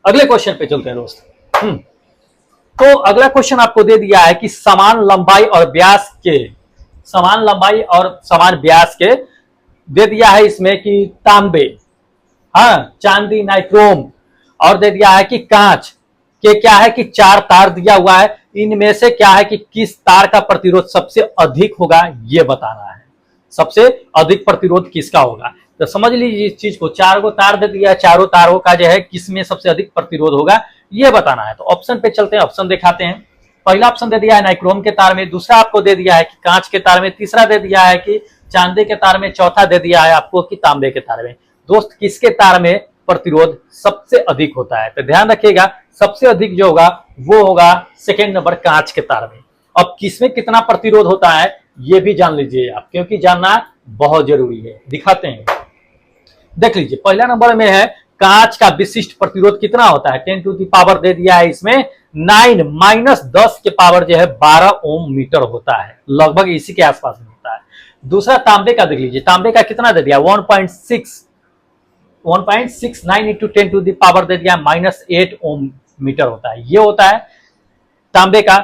अगले क्वेश्चन पे चलते हैं दोस्त। तो अगला क्वेश्चन आपको दे दिया है कि समान लंबाई और व्यास के दे दिया है इसमें कि तांबे, हाँ, चांदी, नाइक्रोम, और दे दिया है कि कांच के क्या है कि 4 तार दिया हुआ है, इनमें से क्या है कि किस तार का प्रतिरोध सबसे अधिक होगा ये बताना है। सबसे अधिक प्रतिरोध किसका होगा, तो समझ लीजिए इस चीज को, 4 गो तार दे दिया है, चारों तारों का जो है किसमें सबसे अधिक प्रतिरोध होगा ये बताना है। तो ऑप्शन पे चलते हैं, ऑप्शन दिखाते हैं। पहला ऑप्शन दे दिया है नाइक्रोम के तार में, दूसरा आपको दे दिया है कि कांच के तार में, तीसरा दे दिया है कि चांदी के तार में, चौथा दे दिया है आपको कि तांबे के तार में। दोस्त किसके तार में प्रतिरोध सबसे अधिक होता है? तो ध्यान रखिएगा, सबसे अधिक जो होगा वो होगा सेकेंड नंबर कांच के तार में। अब किसमें कितना प्रतिरोध होता है ये भी जान लीजिए आप, क्योंकि जानना बहुत जरूरी है। दिखाते हैं, देख लीजिए, पहला नंबर में है कांच का विशिष्ट प्रतिरोध कितना होता है? 10 टू दी पावर दे दिया है इसमें 9 माइनस 10 के पावर जो है 12 ओम मीटर होता है, लगभग इसी के आसपास में होता है। दूसरा तांबे का देख लीजिए, तांबे का कितना दे दिया? 1.69 इंटू 10 टू दी पावर दे दिया माइनस 8 ओम मीटर होता है, ये होता है तांबे का।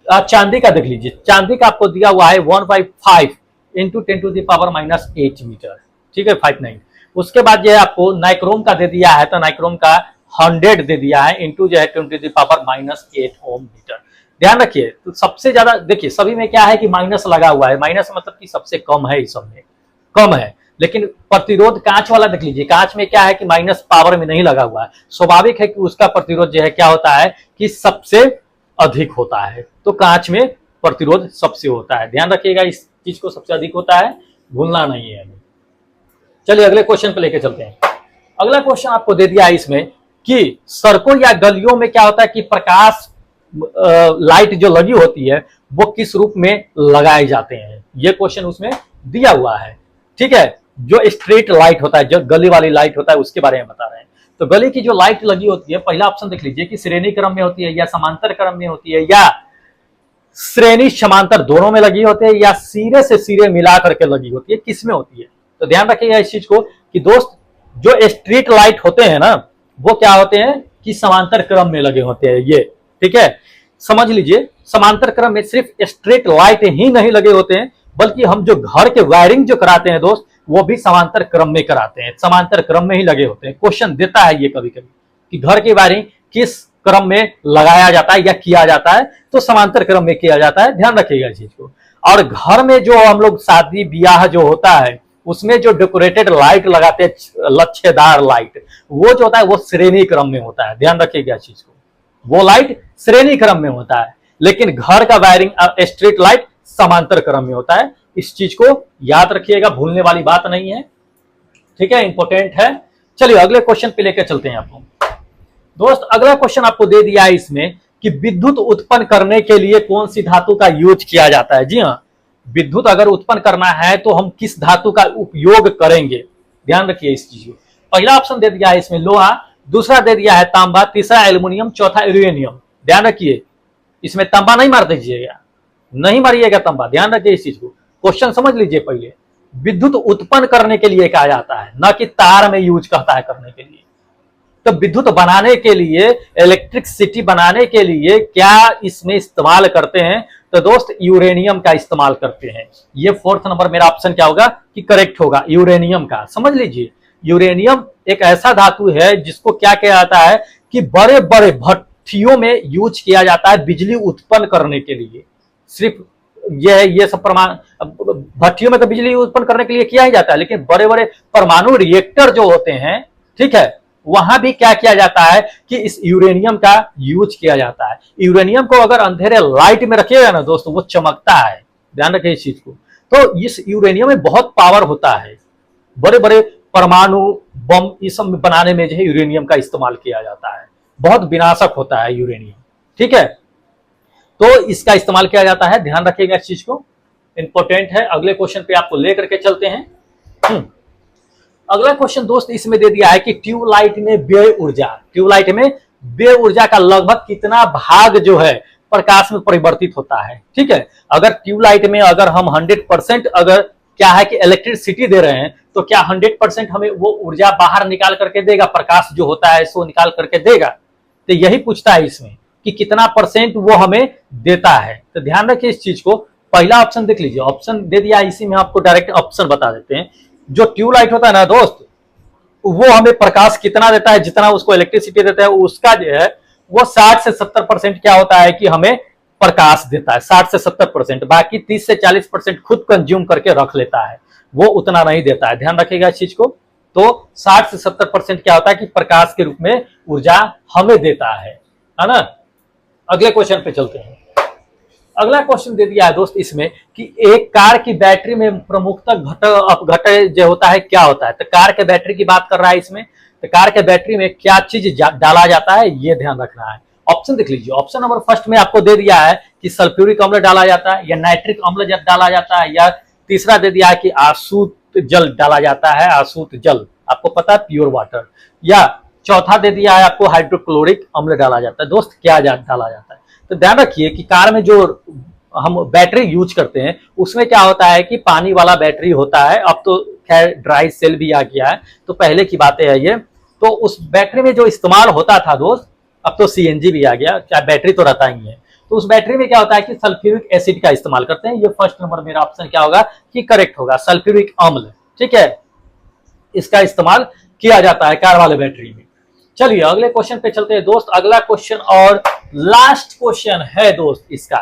चांदी का देख लीजिए, चांदी का आपको दिया हुआ है 1.5 into 10 to the power minus 8 metre, ठीक है, 59। उसके बाद जो है आपको नाइक्रोम का दे दिया है, तो नाइक्रोम का 100 दे दिया है इंटू जो है 10 to the power minus 8 ohm metre. ध्यान रखिए, तो सबसे ज्यादा देखिए सभी में क्या है कि माइनस लगा हुआ है, माइनस मतलब कि सबसे कम है, इस सब में कम है। लेकिन प्रतिरोध कांच वाला देख लीजिए, कांच में क्या है कि माइनस पावर में नहीं लगा हुआ है, स्वाभाविक है कि उसका प्रतिरोध जो है क्या होता है कि सबसे अधिक होता है। तो कांच में प्रतिरोध सबसे होता है, ध्यान रखिएगा इस चीज को, सबसे अधिक होता है, भूलना नहीं है। चलिए अगले क्वेश्चन पे लेके चलते हैं। अगला क्वेश्चन आपको दे दिया है इसमें कि सड़कों या गलियों में क्या होता है कि प्रकाश लाइट जो लगी होती है वो किस रूप में लगाए जाते हैं, ये क्वेश्चन उसमें दिया हुआ है, ठीक है। जो स्ट्रीट लाइट होता है, जो गली वाली लाइट होता है, उसके बारे में बता रहे हैं। तो गली की जो लाइट लगी होती है, पहला ऑप्शन देख लीजिए कि श्रेणी क्रम में होती है या समांतर क्रम में होती है या श्रेणी समांतर दोनों में लगी होती है या सिरे से सिरे मिला करके लगी होती है, किस में होती है? तो ध्यान रखिएगा इस चीज को कि दोस्त जो स्ट्रीट लाइट होते हैं ना वो क्या होते हैं कि समांतर क्रम में लगे होते हैं, ये ठीक है, समझ लीजिए। समांतर क्रम में सिर्फ स्ट्रीट लाइट ही नहीं लगे होते हैं, बल्कि हम जो घर के वायरिंग जो कराते हैं दोस्त, वो भी समांतर क्रम में कराते हैं, समांतर क्रम में ही लगे होते हैं। क्वेश्चन देता है ये कभी कभी कि घर की वायरिंग किस क्रम में लगाया जाता है या किया जाता है, तो समांतर क्रम में किया जाता है, ध्यान रखिएगा इस चीज को। और घर में जो हम लोग शादी ब्याह जो होता है उसमें जो डेकोरेटेड लाइट लगाते हैं, लच्छेदार लाइट, वो जो होता है वो श्रेणी क्रम में होता है, ध्यान रखिएगा इस चीज को, वो लाइट श्रेणी क्रम में होता है। लेकिन घर का वायरिंग स्ट्रीट लाइट समांतर क्रम में होता है, इस चीज को याद रखिएगा, भूलने वाली बात नहीं है, ठीक है, इंपॉर्टेंट है। चलिए अगले क्वेश्चन पे लेकर चलते हैं आपको। दोस्त अगला क्वेश्चन आपको दे दिया है इसमें कि विद्युत उत्पन्न करने के लिए कौन सी धातु का यूज किया जाता है। जी हाँ, विद्युत अगर उत्पन्न करना है तो हम किस धातु का उपयोग करेंगे, ध्यान रखिए इस चीज को। पहला ऑप्शन दे दिया है इसमें लोहा, दूसरा दे दिया है तांबा, तीसरा एल्युमिनियम, चौथा यूरेनियम। ध्यान रखिए इसमें तांबा नहीं मार दीजिएगा, नहीं मारिएगा तांबा, ध्यान रखिए इस चीज को। क्वेश्चन समझ लीजिए, पहले विद्युत उत्पन्न करने के लिए कहा जाता है, न कि तार में यूज कहता है करने के लिए। तो विद्युत बनाने के लिए, इलेक्ट्रिसिटी बनाने के लिए क्या इसमें इस्तेमाल करते हैं? तो दोस्त यूरेनियम का इस्तेमाल करते हैं। ये फोर्थ नंबर मेरा ऑप्शन क्या होगा कि करेक्ट होगा, यूरेनियम का। समझ लीजिए यूरेनियम एक ऐसा धातु है जिसको क्या किया जाता है कि बड़े बड़े भट्टियों में यूज किया जाता है बिजली उत्पन्न करने के लिए। सिर्फ ये सब भट्टियों में तो बिजली उत्पन्न करने के लिए किया ही जाता है, लेकिन बड़े बड़े परमाणु रिएक्टर जो होते हैं, ठीक है, वहां भी क्या किया जाता है कि इस यूरेनियम का यूज किया जाता है। यूरेनियम को अगर अंधेरे लाइट में रखिएगा ना दोस्तों, वो चमकता है, ध्यान रखिए इस चीज को। तो इस यूरेनियम में बहुत पावर होता है, बड़े बड़े परमाणु बम इस सब बनाने में जो है यूरेनियम का इस्तेमाल किया जाता है, बहुत विनाशक होता है यूरेनियम, ठीक है, तो इसका इस्तेमाल किया जाता है, ध्यान रखिएगा इस चीज को, इंपॉर्टेंट है। अगले क्वेश्चन पे आपको लेकर के चलते हैं। अगला क्वेश्चन दोस्त इसमें दे दिया है कि ट्यूबलाइट में व्यय ऊर्जा, ट्यूबलाइट में व्यय ऊर्जा का लगभग कितना भाग जो है प्रकाश में परिवर्तित होता है, ठीक है। अगर ट्यूबलाइट में अगर हम 100% अगर क्या है कि इलेक्ट्रिसिटी दे रहे हैं, तो क्या 100% हमें वो ऊर्जा बाहर निकाल करके देगा, प्रकाश जो होता है सो निकाल करके देगा? तो यही पूछता है इसमें कि कितना परसेंट वो हमें देता है। तो ध्यान रखिए इस चीज को। पहला ऑप्शन देख लीजिए, ऑप्शन दे दिया है, इसी में आपको डायरेक्ट ऑप्शन बता देते हैं। जो ट्यूबलाइट होता है ना दोस्त, वो हमें प्रकाश कितना देता है, जितना उसको इलेक्ट्रिसिटी देता है, उसका जो है वो 60 से 70% क्या होता है कि हमें प्रकाश देता है, 60 से 70%। बाकी 30 से 40% खुद कंज्यूम करके रख लेता है, वो उतना नहीं देता है, ध्यान रखिएगा इस चीज को। तो 60 से 70% क्या होता है कि प्रकाश के रूप में ऊर्जा हमें देता है ना। अगले क्वेश्चन पे चलते हैं। अगला क्वेश्चन दे दिया है दोस्त इसमें कि एक कार की बैटरी में प्रमुखतः घटक अपघटक जो होता है क्या होता है। तो कार के बैटरी की बात कर रहा है इसमें, तो कार के बैटरी में क्या चीज डाला जाता है ये ध्यान रखना है। ऑप्शन देख लीजिए, ऑप्शन नंबर फर्स्ट में आपको दे दिया है कि सल्फ्यूरिक अम्ल डाला जाता है, या नाइट्रिक अम्ल डाला जाता है, या तीसरा दे दिया है कि आसूत जल डाला जाता है, आसूत जल आपको पता है प्योर वाटर, या चौथा दे दिया है आपको हाइड्रोक्लोरिक अम्ल डाला जाता है। दोस्त क्या डाला जाता है, तो ध्यान रखिए कि कार में जो हम बैटरी यूज करते हैं उसमें क्या होता है कि पानी वाला बैटरी होता है। अब तो खैर ड्राई सेल भी आ गया है, तो पहले की बातें है ये। तो उस बैटरी में जो इस्तेमाल होता था दोस्त, अब तो सीएनजी भी आ गया, क्या बैटरी तो रहता ही है। तो उस बैटरी में क्या होता है कि सल्फ्यूरिक एसिड का इस्तेमाल करते हैं। ये फर्स्ट नंबर मेरा ऑप्शन क्या होगा कि करेक्ट होगा, सल्फ्यूरिक अम्ल, ठीक है, इसका इस्तेमाल किया जाता है कार वाले बैटरी में। चलिए अगले क्वेश्चन पे चलते हैं दोस्त। अगला क्वेश्चन और लास्ट क्वेश्चन है दोस्त इसका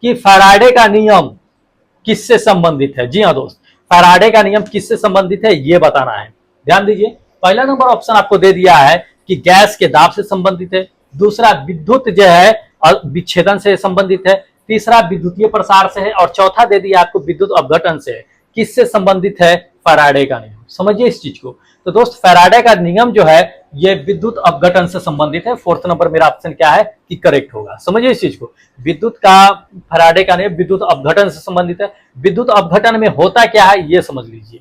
कि फैराडे का नियम किससे संबंधित है। जी हाँ दोस्त, फैराडे का नियम किससे संबंधित है ये बताना है। ध्यान दीजिए, पहला नंबर ऑप्शन आपको दे दिया है कि गैस के दाब से संबंधित है, दूसरा विद्युत जो है विच्छेदन से संबंधित है, तीसरा विद्युतीय प्रसार से है, और चौथा दे दिया आपको विद्युत अपघटन से है। किससे संबंधित है फैराडे का नियम, समझिए इस चीज को। तो दोस्त फैराडे का नियम जो है ये विद्युत अपघटन से संबंधित है। फोर्थ नंबर मेरा ऑप्शन क्या है कि करेक्ट होगा, समझिए इस चीज को। विद्युत का फैराडे का नियम विद्युत अपघटन से संबंधित है। विद्युत अपघटन में होता क्या है ये समझ लीजिए।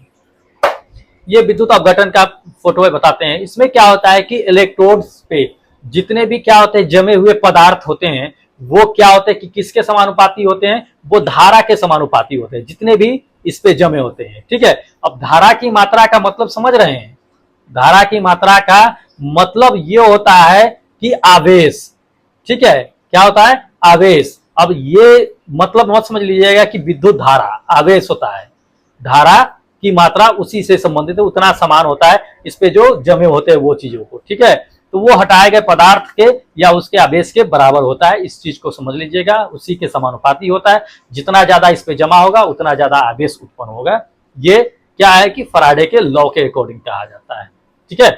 ये विद्युत अपघटन का फोटो में बताते हैं। इसमें क्या होता है कि इलेक्ट्रोड्स पे जितने भी क्या होते हैं जमे हुए पदार्थ होते हैं वो क्या होते हैं कि किसके समानुपाती होते हैं, वो धारा के समानुपाती होते हैं, जितने भी इस पे जमे होते हैं, ठीक है। अब धारा की मात्रा का मतलब समझ रहे हैं, धारा की मात्रा का मतलब ये होता है कि आवेश, ठीक है, क्या होता है आवेश। अब ये मतलब मत समझ लीजिएगा कि विद्युत धारा आवेश होता है, धारा की मात्रा उसी से संबंधित है, उतना समान होता है इस पे जो जमे होते हैं वो चीजों को, ठीक है। तो वो हटाए गए पदार्थ के या उसके आवेश के बराबर होता है, इस चीज को समझ लीजिएगा, उसी के समानुपाती होता है। जितना ज्यादा इस पे जमा होगा उतना ज्यादा आवेश उत्पन्न होगा। ये क्या है कि फैराडे के लॉ के अकॉर्डिंग कहा जाता है, ठीक है।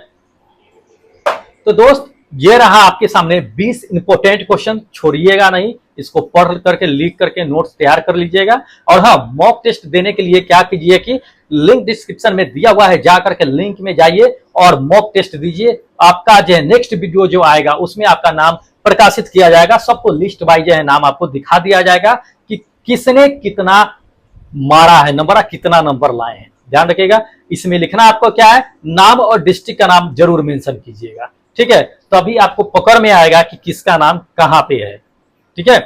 तो दोस्त ये रहा आपके सामने 20 इंपोर्टेंट क्वेश्चन, छोड़िएगा नहीं, इसको पढ़ करके लिख करके नोट्स तैयार कर लीजिएगा। और हाँ, मॉक टेस्ट देने के लिए क्या कीजिए कि लिंक डिस्क्रिप्शन में दिया हुआ है, जा करके लिंक में जाइए और मॉक टेस्ट दीजिए। आपका जो है नेक्स्ट वीडियो जो आएगा उसमें आपका नाम प्रकाशित किया जाएगा, सबको लिस्ट वाइज जो है नाम आपको दिखा दिया जाएगा कि किसने कितना मारा है नंबर, कितना नंबर लाए हैं। ध्यान रखिएगा, इसमें लिखना आपको क्या है, नाम और डिस्ट्रिक्ट का नाम जरूर मेंशन कीजिएगा, ठीक है। तो अभी आपको पकड़ में आएगा कि किसका नाम कहां पे है, ठीक है।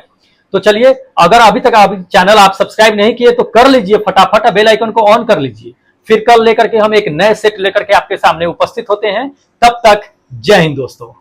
तो चलिए, अगर अभी तक अभी चैनल आप सब्सक्राइब नहीं किए तो कर लीजिए, फटाफट बेल आइकन को ऑन कर लीजिए। फिर कल लेकर के हम एक नए सेट लेकर के आपके सामने उपस्थित होते हैं। तब तक जय हिंद दोस्तों।